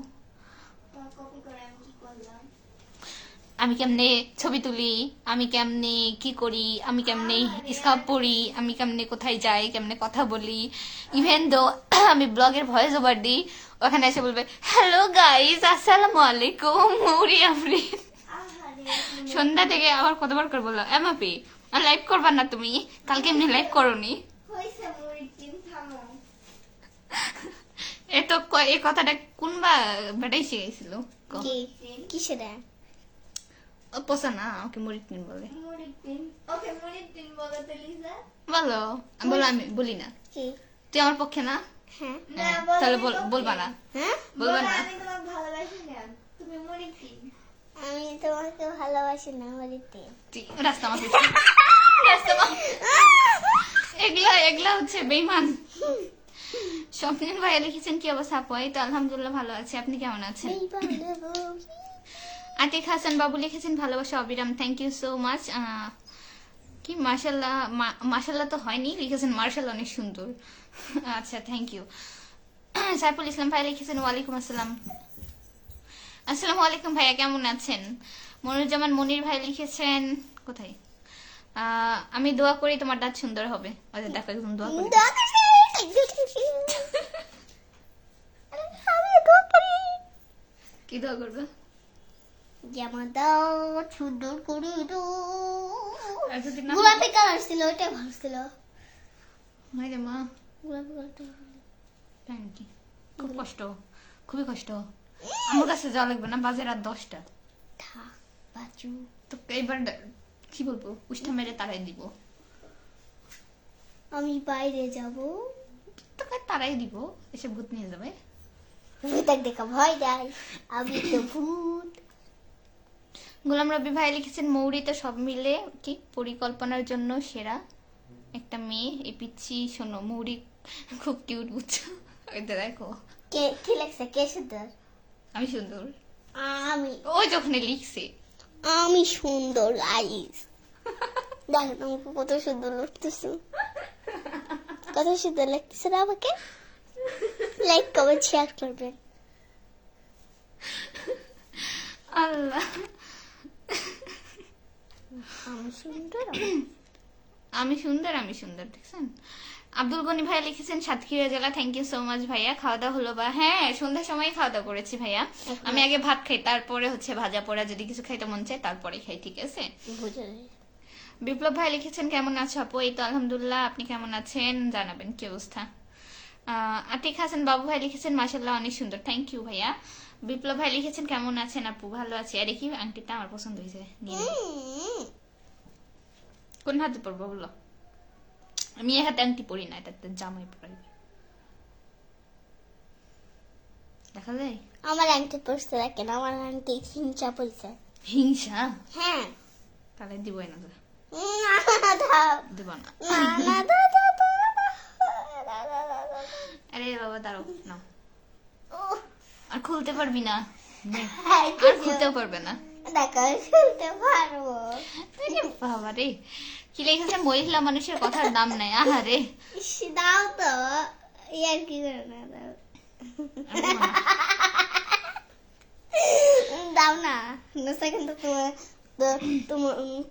আমি কেমনে ছবি তুলি, আমি কেমনে কি করি, আমি কেমনে স্কার্ফ পরি, আমি কেমনে কোথায় যাই, কেমনে কথা বলি, ইভেন দো আমি ব্লগের ভয়েস ওভার দিই, ওখানে এসে বলবে হ্যালো গাইস আসসালামু আলাইকুম মৌরি আফরিন। সন্ধ্যা থেকে আবার কতবার করে বললো এমাপি আর লাইভ করবা না তুমি? কালকে এমনি লাইভ করোনি। এ তো এই কথাটা কোনবা বেটাই শিখাইছিল? কি সেটা? পোষা না, ওকে মরিটিন বলে। ওকে মনিটিন বলো তো লিজা। বলো। বলো, আমি বলি না। কি? তুই আমার পক্ষে না? হ্যাঁ। না তাহলে বলো বলবা না, হ্যাঁ, বলবা না। আমি তোমাকে ভালোবাসি না, তুমি মনিটিন। আমি তোমাকে ভালোবাসি না বলিতে। রাস্তা মা রাস্তা মা, এগুলা এগুলা হচ্ছে বেইমান। স্বপ্নিল ভাইয়া লিখেছেন কি অবস্থা আপু? এই তো আলহামদুলিল্লাহ ভালো আছে, আপনি কেমন আছেন? আতিক হাসান বাবু লিখেছেন ভালোবাসা অবিরাম, থ্যাংক ইউ সো মাচ। কি মাশাল্লাহ, মাশাল্লাহ তো হয়নি, লিখেছেন মার্শাল অনেক সুন্দর। আচ্ছা, থ্যাংক ইউ। সাইফুল ইসলাম ভাই লিখেছেন ওয়ালাইকুম আসসালাম। আসসালামু আলাইকুম ভাইয়া, কেমন আছেন? মনিরুজ্জামান মনির ভাই লিখেছেন কোথায়? আমি দোয়া করি তোমার দাঁত সুন্দর হবে। আচ্ছা দেখো, একদম দোয়া করি। কি দোয়া করবে? জামা দাও সুন্দর করে দাও। আর যদি না গোলাপি কালার ছিল, ওইটা ভালো ছিল। হয় রে মা, গোলাপি কালারটা তাই নাকি? খুব কষ্ট, খুবই কষ্ট। আমার কাছে যাওয়া লাগবে না, বাজে রাত 10টা। থাক বাচু। তো এবার কি বলবো, উষ্ঠা মেরে তারাই দিব। আমি বাইরে যাব। তোকে তারাই দিব, এসে ভূত নিয়ে যাবে। ভূতক দেখা ভয় যায়, আমি তো ভূত। গোলাম রবি ভাই লিখেছেন মৌরি তো সব মিলে কি পরিকল্পনার জন্য সেরা একটা মেয়ে। এই পিচ্ছি শোনো, মৌরি খুব কিউট, বুঝছো? ওইটা দেখো, কে কি লাগছে? কে সুন্দর? আমি সুন্দর। আমি ওই যখন লিখছে আমি সুন্দর গাইস। দেখো তোমাকে কত সুন্দর লাগতেছে, কত সুন্দর লাগতেছে না আমাকে? লাইক কমেন্ট শেয়ার করবেন। আল্লাহ, আমি সুন্দর। আমি সুন্দর, আমি সুন্দর, দেখছেন? আব্দুল গনি ভাইয়া লিখেছেন সাতক্ষীরা জেলা, থ্যাংক ইউ সো মাচ ভাইয়া। খাওয়া দাওয়া হলো বা? হ্যাঁ, সন্ধ্যার সময় খাওয়া দাওয়া করেছি ভাইয়া। আমি আগে ভাত খাই, তারপরে হচ্ছে ভাজা পোড়া যদি কিছু খাইতে মন চায় তারপরে খাই, ঠিক আছে? বুঝে বিপ্লব ভাই লিখেছেন কেমন আছো আপু? এই তো আলহামদুলিল্লাহ, আপনি কেমন আছেন জানাবেন, কি অবস্থা? আতিক হাসান বাবু ভাই লিখেছেন মাশাআল্লাহ অনেক সুন্দর, থ্যাংক ইউ ভাইয়া। বিপ্লব ভাই লিখেছেন কেমন আছেন আপু? ভালো আছি। আর কি আংটিটা আমার পছন্দ হয়েছে, নিয়ে নিই। কোন হাতে পরবো বলো? আমি এই হাতে আংটি পরি না, এটা জামাই পরাইবে। দেখা যায়? আমার আংটি পড়ছে দেখেন, আমার আংটি হিংসা পড়ছে। হিংসা? হ্যাঁ। তাহলে দিবই না, না, দাও। দিব না। না, না, দাও, দাও, দাও, দাও। দাও, দাও, দাও, দাও, দাও। আরে বাবা দাঁড়াও, নাও। উহ, আর খুলতে পারবি না, নে। হ্যাঁ, আর খুলতেও পারবে না। দেখো শুনতে পারবো। আরে বাবা রে, কি লিখেছে, মহিলা মানুষের কথার দাম নাই। আহারে, ইস, দাও তো, ইয়ার কি করে না, দাও। আর দিব না। দাও না, নসা কিন্তু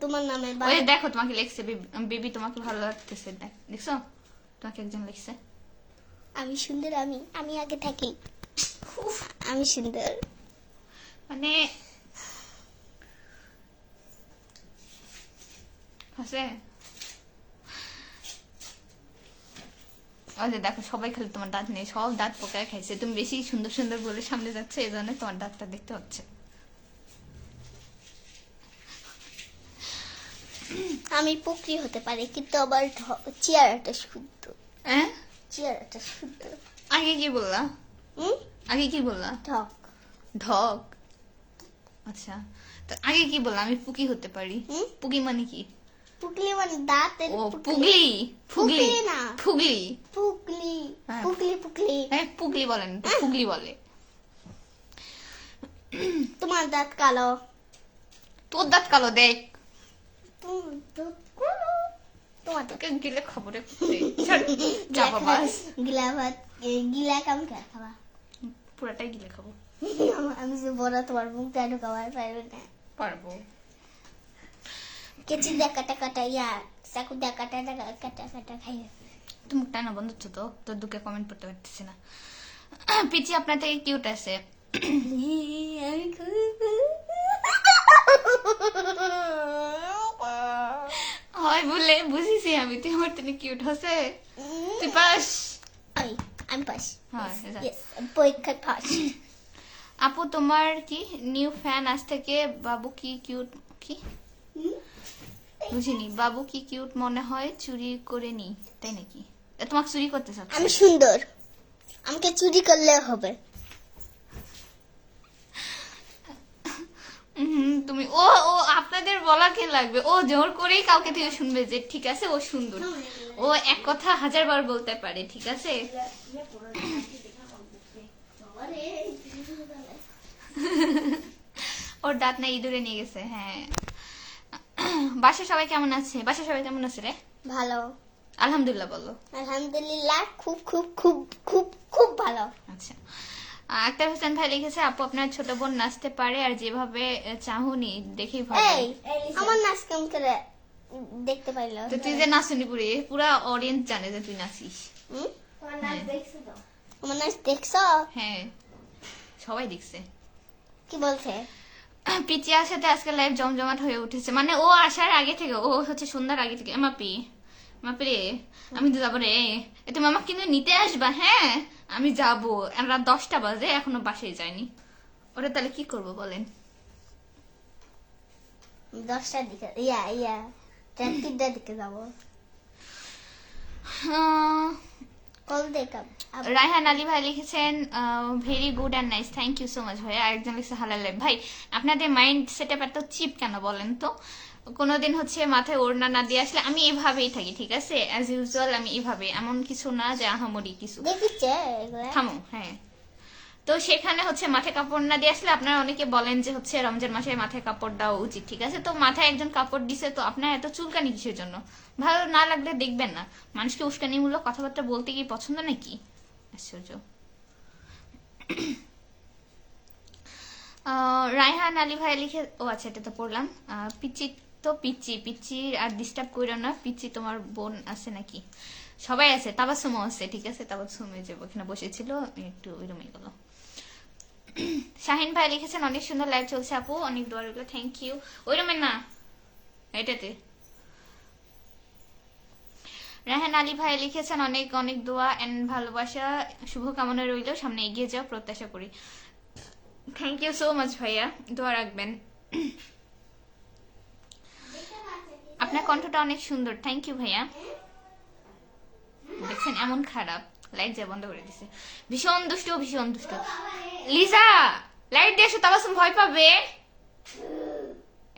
তোমার নামে ওই দেখো তোমাকে লিখছে, বেবি তোমাকে ভালো লাগতেছে, দেখছো, তোমাকে একজন লিখছে। আমি সুন্দর, আমি আগে থাকি। উফ, আমি সুন্দর। মানে আছে। ওই যে দেখো, সবাই খালি তোমার দাঁত নেই, সব দাঁত পোকায় খাইছে। তুমি বেশি সুন্দর সুন্দর বলে সামনে যাচ্ছে, এই জন্য তোমার দাঁতটা দেখতে হচ্ছে। আমি পুকরি হতে পারি, কিন্তু আবার চেয়ারটা শুদ্ধ। হ্যাঁ, চেয়ারটা শুদ্ধ। আগে কি বললা? হুম, আগে কি বললা? ঠক। ঢক। আচ্ছা, তো আগে কি বললা? আমি পুকি হতে পারি। হুম? পুকি মানে কি? পুকলি মানে দাঁতের ও পুগলি। ফুগলি পুগলি না। ফুগলি। পুকলি, হ্যাঁ। পুকলি। হ্যাঁ, পুগলি বলেন, পুগলি বলে। তোমার দাঁত কালো। তোর দাঁত কালো, দেখ। তোমার দাঁত কালো। তোমার দাঁত তোকে গিলে খবরে চাপাবাস। গিলা ভাত, গিলা কাম খেয়ে খাবা। পুরাটাই গিলে খাবো। আমি যে বড়, তোমার মুখটা ঢুকাবার পারবে না। পারবো। কেচি দিয়ে কাটা কাটা, ইয়া চাকু দিয়ে কাটা কাটা কাটা খাইবে। তো মুখটা না বন্ধ হচ্ছে, তো তোর দুঃখে কমেন্ট পড়তে পারতেছি না। পিচি আপনার থেকে কিউট আছে। হয় বলে বুঝিছি আমি, তুই আমার থেকে কিউট হচ্ছে। তুই পাস। আমি পাস। হ্যাঁ, যা। Yes, পরীক্ষায় পাস। আপু তোমার কি নিউ ফ্যান আজ থেকে বাবু কি কিউট, কি বুঝিনি, বাবু কি কিউট মনে হয়, চুরি করে নি, তাই নাকি? তোমাকে চুরি করতে চাচ্ছ? আমি সুন্দর, আমাকে চুরি করলে হবে। তুমি ও ও আপনাদের বলা কে লাগবে, ও জোর করেই কাউকে থেকে শুনবে যে ঠিক আছে ও সুন্দর। ও এক কথা 1000 বার বলতে পারে, ঠিক আছে। ওর দাঁত না ইঁদুরে নিয়ে গেছে। হ্যাঁ। বাসা সবাই কেমন আছে? বাসা সবাই কেমন আছে রে? ভালো, আলহামদুলিল্লাহ বলো। আলহামদুলিল্লাহ, খুব খুব খুব খুব খুব ভালো। আচ্ছা, আক্তার হোসেন ভাই লিখেছে, আপু আপনার ছোট বোন নাচতে পারে আর যেভাবে চাহুনি দেখেই ভালো এই, লাগে। আমার নাচ কেমন করে দেখতে পাইলো? তো তুই যে নাচনি পুরি, পুরা অডিয়েন্স জানে যে তুই নাচিস। হুম? তোমার নাচ দেখছো তো? আমার নাচ দেখছো? হ্যাঁ, সবাই দেখছে। কি বলছে? পিচিয়ার সাথে আজকে লাইভ জমজমাট হয়ে উঠেছে, মানে ও আসার আগে থেকে, ও হচ্ছে সন্ধ্যার আগে থেকে। মাপি মাপি রে, আমি তো যাবো রে। তুমি আমাকে কিন্তু নিতে আসবা? হ্যাঁ, আমি যাবো। রাত 10টা বাজে, এখনো বাসায় যায়নি। ওরা তাহলে কি করবো বলেন? 10টার দিকে, ইয়া 3টার দিকে যাবো। কল দেখাম। রায়হান আলী ভাই লিখেছেন, very good and nice, thank you so much ভাই। আরেকজন লিখছে হালাল লাইফ। ভাই আপনাদের মাইন্ড সেট আপ এত চিপ কেন বলেন তো? কোনোদিন হচ্ছে মাথায় ওড়না না দিয়ে আসলে আমি এভাবেই থাকি, ঠিক আছে, অ্যাজ ইউজুয়াল আমি এভাবে, এমন কিছু না যে আহামরি কিছু। দেখিছে এগুলা? থামো। হ্যাঁ, তো সেখানে হচ্ছে মাথায় কাপড় না দিয়ে আসলে আপনারা অনেকে বলেন যে হচ্ছে রমজান মাসে মাথায় কাপড় দেওয়া উচিত, ঠিক আছে। তো মাথায় একজন কাপড় দিছে, তো আপনার এত চুলকানি কিসের জন্য? ভালো না লাগলে দেখবেন না। মানুষকে উস্কানিমূলক কথাবার্তা বলতে কি পছন্দ নাকি? আশ্চর্য। রায়হান আলী ভাই লিখে, ও আচ্ছা এটা তো পড়লাম। পিচি তো পিচি পিচি আর ডিস্টার্ব করো না। পিচি তোমার বোন আছে নাকি? সবাই আছে, তাবাসুমও আছে, ঠিক আছে। তাবাসুমে যে ওখানে বসেছিল একটু ওইরকমই গেল। শাহিন ভাই লিখেছেন, অনেক সুন্দর লাইভ চলছে আপু, অনেক দোয়া রইল, থ্যাংক ইউ। ওইরকমের না, এটাতে। রায়হান আলী ভাই লিখেছেন, অনেক অনেক দোয়া এন্ড ভালোবাসা, শুভকামনা রইল, সামনে এগিয়ে যাও প্রত্যাশা করি। থ্যাংক ইউ সো মাচ ভাইয়া, দোয়া রাখবেন। আপনার কণ্ঠটা অনেক সুন্দর, থ্যাংক ইউ ভাইয়া। দেখছেন এমন খারাপ লাইট যা বন্ধ করে দিছে, ভীষণ দুষ্ট ভীষণ দুষ্ট। লিজা লাইট দিয়ে আসো, তাবাসুম ভয় পাবে।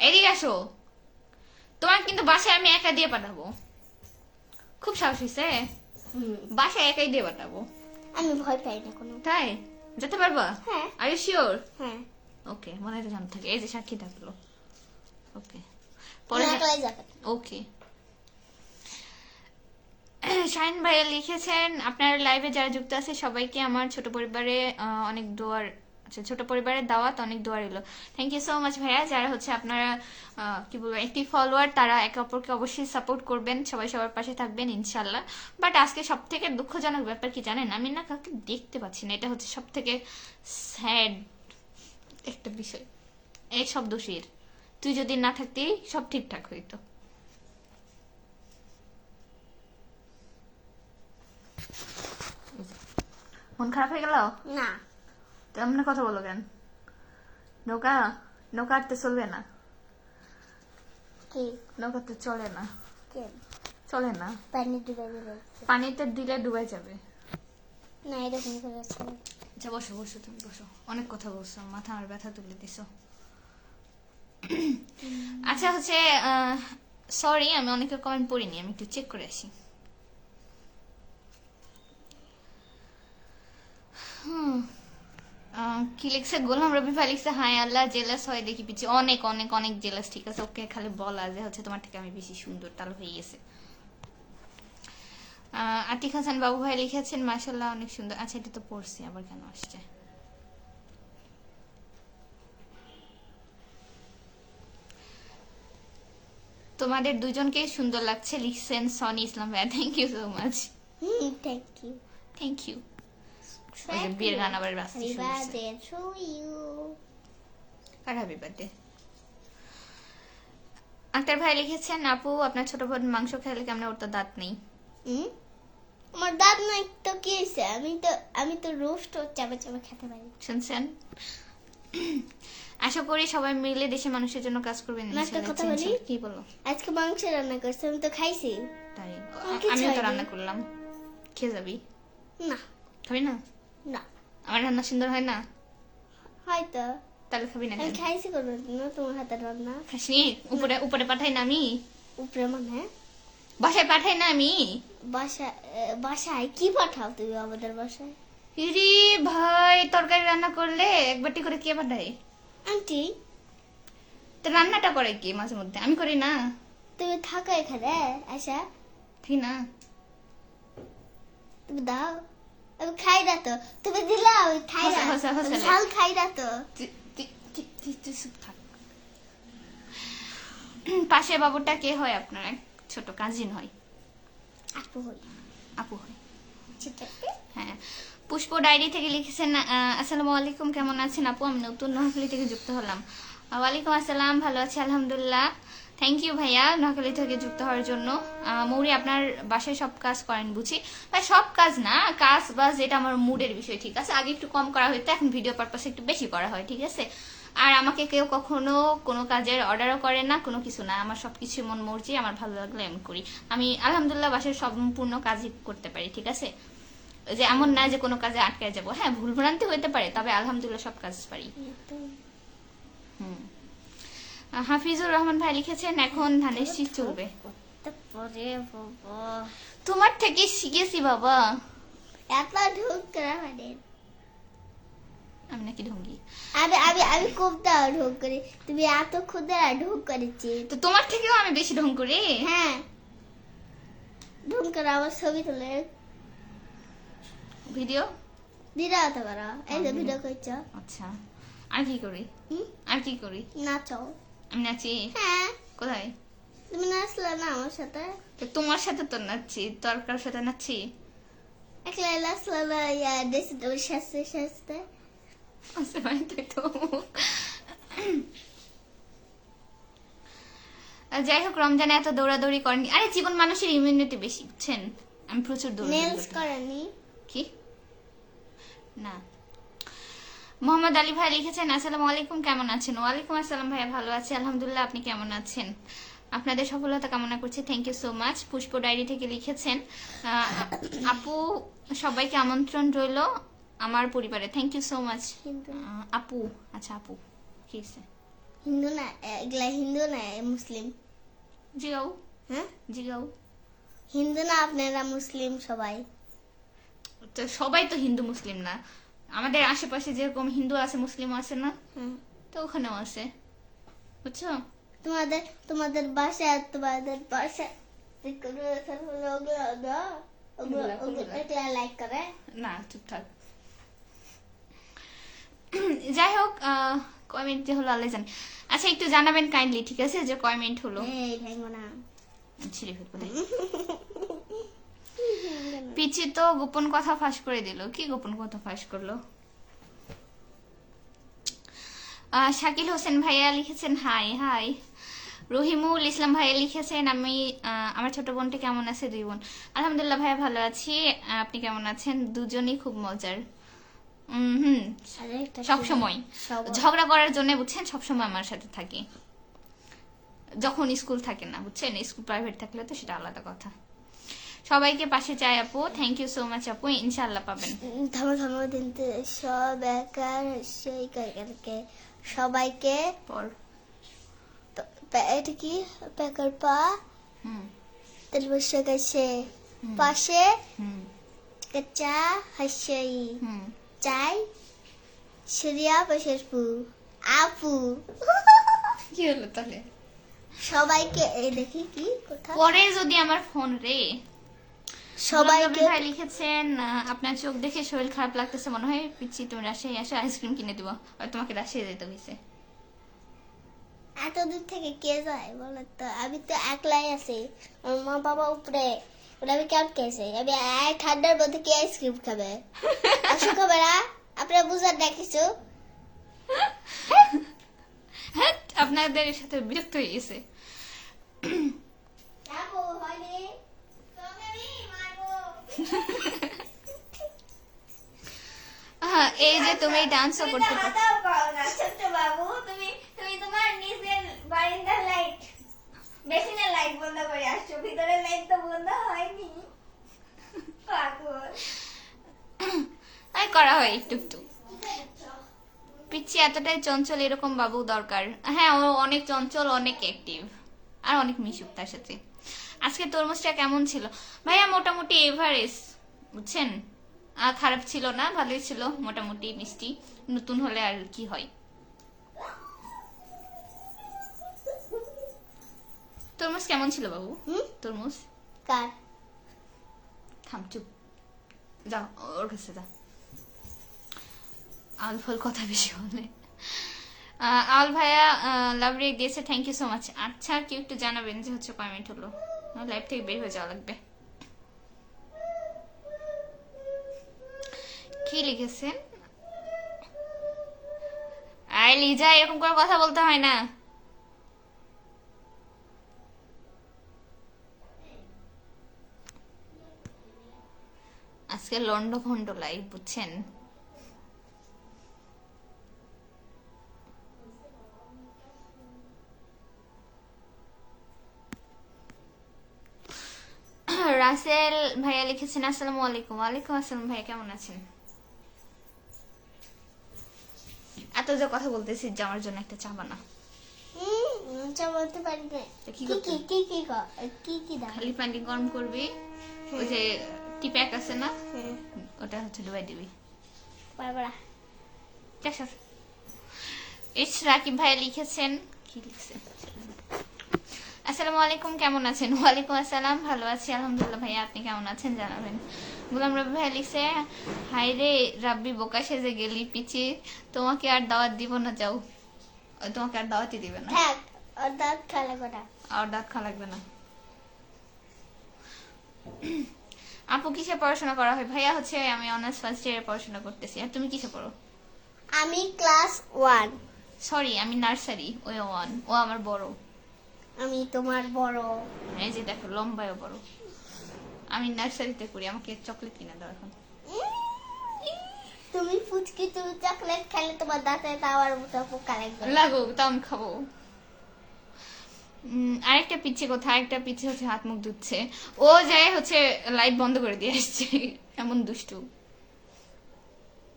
এদিকে আসো, তোমার কিন্তু বাসায় আমি একা দিয়ে পাঠাবো। খুব সাহস হয়েছে, বাসায় একাই দিয়ে পাঠাবো। আমি ভয় পাই না কোনো। তাই যেতে পারবা? হ্যাঁ। Are you sure? হ্যাঁ, ওকে, মনে হয় জান থাকে। এই যে সাক্ষী থাকলো। ওকে, পরে পরে একলাই যাবে। ওকে। শাহিন ভাইয়া লিখেছেন, আপনার লাইভে যারা যুক্ত আছে সবাইকে আমার ছোট পরিবারে অনেক দোয়ার, আচ্ছা ছোট পরিবারের দাওয়াত, অনেক দোয়া রইল। থ্যাংক ইউ সো মাচ ভাইয়া। যারা হচ্ছে আপনারা কি বলবো একটি ফলোয়ার, তারা একে অপরকে অবশ্যই সাপোর্ট করবেন, সবাই সবার পাশে থাকবেন ইনশাল্লাহ। বাট আজকে সব থেকে দুঃখজনক ব্যাপার কি জানেন, আমি না কাউকে দেখতে পাচ্ছি না। এটা হচ্ছে সব থেকে স্যাড একটা বিষয়। এই সব দোষীর, তুই যদি না থাকতি সব ঠিকঠাক হইতো। মন খারাপ হয়ে গেল? না, তেমন কথা বলো কেন? নৌকা নৌকা আটতে চলবে না, কি নৌকাতে চলে না, কেন চলে না। পানি ডুবে দিবে? পানিতে দিলে ডুবে যাবে। না, এরকম করে আছে। আচ্ছা বসো বসো, তুমি বসো, অনেক কথা বলছো, মাথা আমার ব্যথা তুলে দিছো। আচ্ছা হচ্ছে সরি, আমি অনেকের কমেন্ট পড়িনি, আমি একটু চেক করে আসি। কি লিখছে গোলাম রবি ভাই লিখছে, হাই আল্লাহ জেলাস হয় দেখি পিছিয়ে, অনেক অনেক অনেক জেলাস। ঠিক আছে, ওকে খালি বলা যে হচ্ছে তোমার থেকে আমি বেশি সুন্দর, তাল হয়ে গেছে। আতিক হাসান বাবু ভাই লিখেছেন, মাশাল্লাহ অনেক সুন্দর। আচ্ছা এটা তো পড়ছি, আবার কেন আসছে? তোমাদের দুজনকে সুন্দর লাগছে লিখছেন সনি ইসলাম ভাইয়া। Thank you so much. Thank you. Thank you. ওই যে বিয়ের গান আবার বাজতে শুরু হয়েছে। To you. আর হ্যাপি বার্থডে। আক্তার ভাই লিখেছেন, আপু আপনার ছোট বোন মাংস খেলে কেমন, ওর তো দাঁত নেই। আমার দাঁত নাই তো কি হয়েছে? আমি তো রোস্ট চাপে চাপে খেতে পারি। শুনছেন? আশা করি সবাই মিলে দেশের মানুষের জন্য কাজ করবেন। আমি একটা কথা বলি? কি বলো? আজকে মাংস রান্না করছি, আমি তো খাইছি। তাই কিছু আমিও তো হয়নি। রান্না করলাম, খেয়ে যাবি? না, খাবি না? না, আমার রান্না সুন্দর হয় না? হয়তো তাহলে খাবি না আমি কেন? খাইছি কোনোদিন তোমার হাতের রান্না। খাসনি? উপরে উপরে পাঠাই না আমি? উপরে মানে বাসায় পাঠাই না আমি? বাসায় কি পাঠাও তুমি আমাদের বাসায়? ইরি ভাই, তরকারি রান্না করলে এক বাটি করে কে পাঠায়? আন্টি, তো রান্নাটা করে কি মাঝে মধ্যে? আমি করি না? তুমি থাকো এখানে আশা, ঠিক না? তুমি দাও, আমি খাই না তো। তুমি দিলা ওই খাই না, হসে, হসে, হসে। ঝাল খাই না তো। তুই চুপ থাক। পাশে বাবুটা কে হয় আপনার? এক ছোট কাজিন হয়, আপু হই, আপু হয়। ছোট। হ্যাঁ। পুষ্প ডায়েরি থেকে লিখেছেন, আসসালামু আলাইকুম, কেমন আছেন আপু? আমি নতুন নোয়াখালী থেকে যুক্ত হলাম। ওয়ালাইকুম আসসালাম, ভালো আছি আলহামদুলিল্লাহ। থ্যাংক ইউ ভাইয়া নোয়াখালী থেকে যুক্ত হওয়ার জন্য। মৌরি আপনার বাসায় সব কাজ করেন বুঝি? ভাই সব কাজ না, কাজ বাজ এটা আমার মুডের বিষয়। ঠিক আছে, আগে একটু কম করা হইতো, এখন ভিডিও পারপাসে একটু বেশি করা হয়। ঠিক আছে, আর আমাকে কেউ কখনো কোনো কাজের অর্ডারও করে না, কোনো কিছু না। আমার সবকিছু মন মর্জি, আমার ভালো লাগলে আমি করি। আমি আলহামদুলিল্লাহ বাসায় সম্পূর্ণ কাজই করতে পারি। ঠিক আছে, যে এমন না যে কোনো কাজে আটকে যাব। হ্যাঁ, ভুল ভ্রান্তি হইতে পারে, তবে আলহামদুলিল্লাহ সব কাজ পারি। হাফিজুর রহমান ভাই লিখেছেন, এখন ধানের শীষ চলবে। পরে বাবা তোমার থেকে শিখেছি বাবা। এত ঢোক করা মানে আমি নাকি ঢঙ্গি? আমি খুব দাও ঢোক করে, তুমি এত ক্ষুদা ঢোক করেছি। তো তোমার থেকেও আমি বেশি ঢং করি। হ্যাঁ, ঢোক করে আমার ছবি তুলে ভিডিও দিদা হতে পারো। এই যে ভিডিও করছ। আচ্ছা, আর কি করি? আর কি করি? নাচো। আমি নাচি? হ্যাঁ, কোথায়? তুমি নাচলে না আমার সাথে? তো তোমার সাথে তো নাচছি, তোর কারোর সাথে নাচছি? একলা নাচলে না, দেশে তো সাজতে সাজতে। আচ্ছা ভাই, তুই তো যাই হোক, রমজানে এত দৌড়াদৌড়ি করেনি। আরে জীবন মানুষের ইমিউনিটি বেশি, বুঝছেন? আমি প্রচুর দৌড়াদৌড়ি নেলস করতাম। করেনি? কি না। মোহাম্মদ আলী ভাই লিখেছেন, আসসালামু আলাইকুম, কেমন আছেন? ওয়ালাইকুম আসসালাম ভাইয়া, ভালো আছি আলহামদুলিল্লাহ, আপনি কেমন আছেন? আপনাদের সফলতা কামনা করছি। Thank you so much. Pushpa diary থেকে লিখেছেন আপু সবাইকে আমন্ত্রণ রইল আমার পরিবারে। থ্যাংক ইউ সো মাচ হিন্দু আপু। আচ্ছা আপু কি হয়েছে? হিন্দু না, এগুলা হিন্দু না মুসলিম। জিগাও হ্যাঁ, জিগাও। হিন্দু না আপনারা মুসলিম সবাই। তো সবাই তো হিন্দু মুসলিম না, আমাদের আশেপাশে যেরকম হিন্দু আছে মুসলিম আছে না, হ্যাঁ, তো ওখানেও আছে, বুঝছো? তোমাদের তোমাদের বাসা লাইক করে না চুপঠাক। যাই হোক কয় মিনিট হলো আল্লাহ জানে। আচ্ছা একটু জানাবেন কাইন্ডলি, ঠিক আছে, যে কয় মিনিট হলো। এই ভেঙ্গো না। ছিঁড়ে ফেলবো। পিচি তো গোপন কথা ফাঁস করে দিল। কি গোপন কথা ফাঁস করলো? শাকিল হোসেন ভাইয়া লিখেছেন হাই হাই। রহিমুল ইসলাম ভাইয়া লিখেছেন আমি আমার ছোট বোনটি কেমন আছে? 2 বোন আলহামদুলিল্লাহ ভাইয়া ভালো আছি। আপনি কেমন আছেন? দুজনই খুব মজার। সবসময় ঝগড়া করার জন্য বুঝছেন, সবসময় আমার সাথে থাকে যখন স্কুল থাকে না, বুঝছেন? স্কুল প্রাইভেট থাকলে তো সেটা আলাদা কথা। সবাইকে পাশে চাই আপু। থ্যাংক ইউ সো মাচ আপু, ইনশাআল্লাহ পাবেন। থামো দিনতে সব একার সেই কারকে সবাইকে পর এটা কি পেকার পা হুম তেল বসে গেছে পাশে হুম কাঁচা হাসি হুম চাই সিরিয়া পাশের পু আপু। কি হলো তাহলে? সবাইকে এই দেখি কি কথা পরে যদি আমার ফোন রে। সবাইকে ভাই লিখেছেন আপনার চোখ দেখে শরীর খারাপ লাগতেছে মনে হয়, পিচ্ছি তুমি রাজশাহী আসো আইসক্রিম কিনে দিব। আর তোমাকে রাজশাহী যেতে হয়েছে। এত দূর থেকে কে যায় বলো তো? আমি তো একলাই আছি, আমার মা বাবা উপরে, ওরা আমি কেমন খেয়েছে? আমি ঠান্ডার মধ্যে কে আইসক্রিম খাবে? আসো খাবে না? আপনারা বুঝার দেখিছো? হ্যাঁ আপনাদের সাথে বিরক্ত হয়ে গেছে। এই যে তুমি ডান্সও করতে পারো। ছোট্ট বাবু, তুমি তুমি তোমার নিজের বারিন্দার লাইট, বেসিনের লাইট বন্ধ করে আসছো, ভিতরের লাইট তো বন্ধ হয়নি। পাগল। আর করা হয় একটু একটু। পিচ্ছি এতটাই চঞ্চল, এরকম বাবু দরকার। হ্যাঁ ও অনেক চঞ্চল, অনেক অ্যাক্টিভ, আর অনেক মিশুক তার সাথে। আজকে তরমুজটা কেমন ছিল ভাইয়া? মোটামুটি এভারেজ, বুঝছেন? খারাপ ছিল না, ভালোই ছিল, মোটামুটি মিষ্টি। নতুন হলে আর কি হয়। তরমুজ কেমন ছিল বাবু? তরমুজ কার থাম চুপ, যাও ওর কাছে যা। আল ফল কথা বেশি বলে। আল ভাইয়া লাভ রেক দিয়েছে, থ্যাংক ইউ সো মাচ। আচ্ছা কেউ একটু জানাবেন যে হচ্ছে কয় মিনিট হলো, লাইভ থেকে বের হয়ে যাওয়া লাগবে। কি লিখেছেন? আই লিজা, এরকম করে কথা বলতে হয় না। আজকে লন্ড ভন্ড লাইভ, বুঝছেন? রাসেল ভাইয়া লিখেছেন আসসালামু আলাইকুম। ওয়ালাইকুম আসসালাম ভাইয়া, কেমন আছেন? এত যে কথা বলতেছি যে আমার জন্য একটা চা বানা। চা বলতে পারি না। কি কি করতে? কি কি কি কি কি দাও? খালি পানি গরম করবি, ওই যে টি প্যাক আছে না, হ্যাঁ, ওটা হচ্ছে ডুবাই দিবি। বারবার ইটস রাকিব ভাইয়া লিখেছেন, কি লিখছেন? আসসালামু আলাইকুম, কেমন আছেন? ওয়ালাইকুম আসসালাম, ভালো আছি আলহামদুলিল্লাহ ভাইয়া, আপনি কেমন আছেন জানাবেন। গোলাম রবি ভাইয়া লিখছে হাই রে রাব্বি বোকা সেজে গেলি পিচি, তোমাকে আর দাওয়াত দিব না, যাও। তোমাকে আর দাওয়াতই দিবে না, থাক, আর দাঁত খালা কটা। আর দাঁত খা লাগবে না। আপু কিসে পড়াশোনা করা হয়? ভাইয়া হচ্ছে আমি অনার্স ফার্স্ট ইয়ারে পড়াশোনা করতেছি। আর তুমি কিসে পড়ো? আমি ক্লাস 1। সরি আমি নার্সারি, ও 1, ও আমার বড়। আমি তোমার বড়। এই যে দেখো লম্বায়ও বড়। আমি নার্সারিতে করি, আমাকে চকলেট কিনে দাও এখন। তুমি ফুচকি, তুমি চকলেট খেলে তোমার দাঁতে তাওয়ার মতো পোকা লাগবে। লাগুক তাও আমি খাবো। আরেকটা পিচ্ছে কোথায়, আরেকটা পিচ্ছে হচ্ছে হাত মুখ ধুচ্ছে, ও যায় হচ্ছে লাইট বন্ধ করে দিয়ে আসছে, এমন দুষ্টু।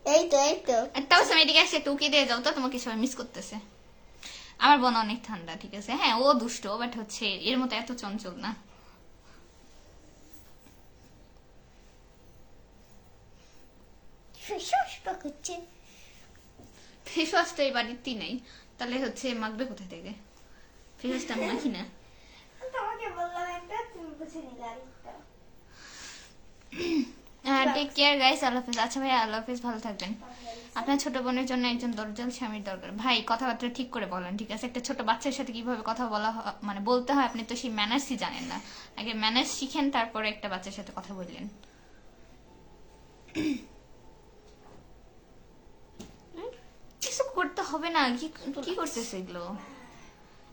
এই তো এই তো তাও আমি এদিকে আসছে, একটু উকি দিয়ে যাও তো, তোমাকে সবাই মিস করতেছে। আমার বোন অনেক ঠান্ডা, ঠিক আছে, হ্যাঁ ও দুষ্ট, বাট হচ্ছে এর মতো এত চঞ্চল না। সুস্পষ্ট করছে। ফেস ওয়াশ তো এই বাড়িতেই নেই, তাহলে হচ্ছে মাখবে কোথায় থেকে? ফেস ওয়াশটা আমি মাখি না। তোমাকে বললাম একটা, তুমি বুঝে নিলে আরেকটা। টেক কেয়ার গাইস, আল্লাহ হাফেজ। আচ্ছা ভাই, আল্লাহ হাফেজ, ভালো থাকবেন। আপনার ছোট বোনের জন্য একজন দরজাল স্বামীর দরকার। ভাই কথাবার্তা ঠিক করে বলেন, ঠিক আছে? একটা ছোট বাচ্চার সাথে কিভাবে কথা বলা মানে বলতে হয়, আপনি তো সেই ম্যানার্সই জানেন না। আগে ম্যানার্স শিখেন, তারপরে একটা বাচ্চার সাথে কথা বললেন। কিছু করতে হবে না, কি কি করতেছে এগুলো?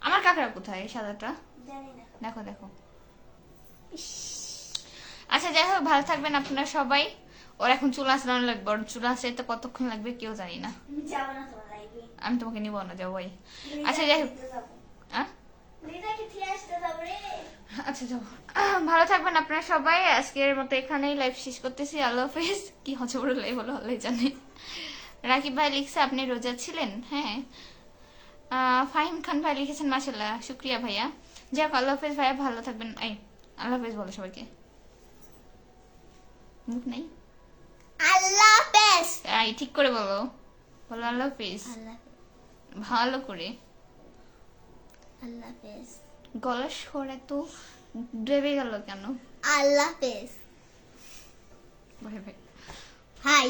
আমার কাকড়া কোথায় সাদাটা? জানি না। দেখো দেখো। আচ্ছা যাই হোক, ভালো থাকবেন আপনারা সবাই। ওর এখন চুল আঁচড়ানো লাগবে, ওর চুল আঁচড়াইতে কতক্ষণ লাগবে কেউ জানি না। আমি যাবো না তোমার লাইফে। আমি তোমাকে নিবো না, যাও ভাই। আচ্ছা যাই হোক, আহ? রিতাকে ফিরে আসতে যাবো রে। আচ্ছা যাও। ভালো থাকবেন আপনারা সবাই। আজকের মতো এখানেই লাইভ শেষ করতেছি। আল্লাহ হাফেজ। কি হচ্ছে বড় লাইভ হলো, আল্লাহ জানে। রাকিব ভাই লিখছে আপনি রোজা ছিলেন, হ্যাঁ। ফাহিম খান ভাই লিখেছেন মাশাল্লাহ, শুক্রিয়া ভাইয়া। যাক, আল্লাহ হাফেজ ভাইয়া, ভালো থাকবেন। এই আল্লাহ হাফেজ বলো সবাইকে। মুখ নেই, আল্লাহ হাফেজ। এই ঠিক করে বলো, বলো আল্লাহ হাফেজ আল্লাহ ভালো করে। আল্লাহ হাফেজ। গলার স্বর এত ডেবে গেল কেন? আল্লাহ হাফেজ। ভাই ভাই হাই।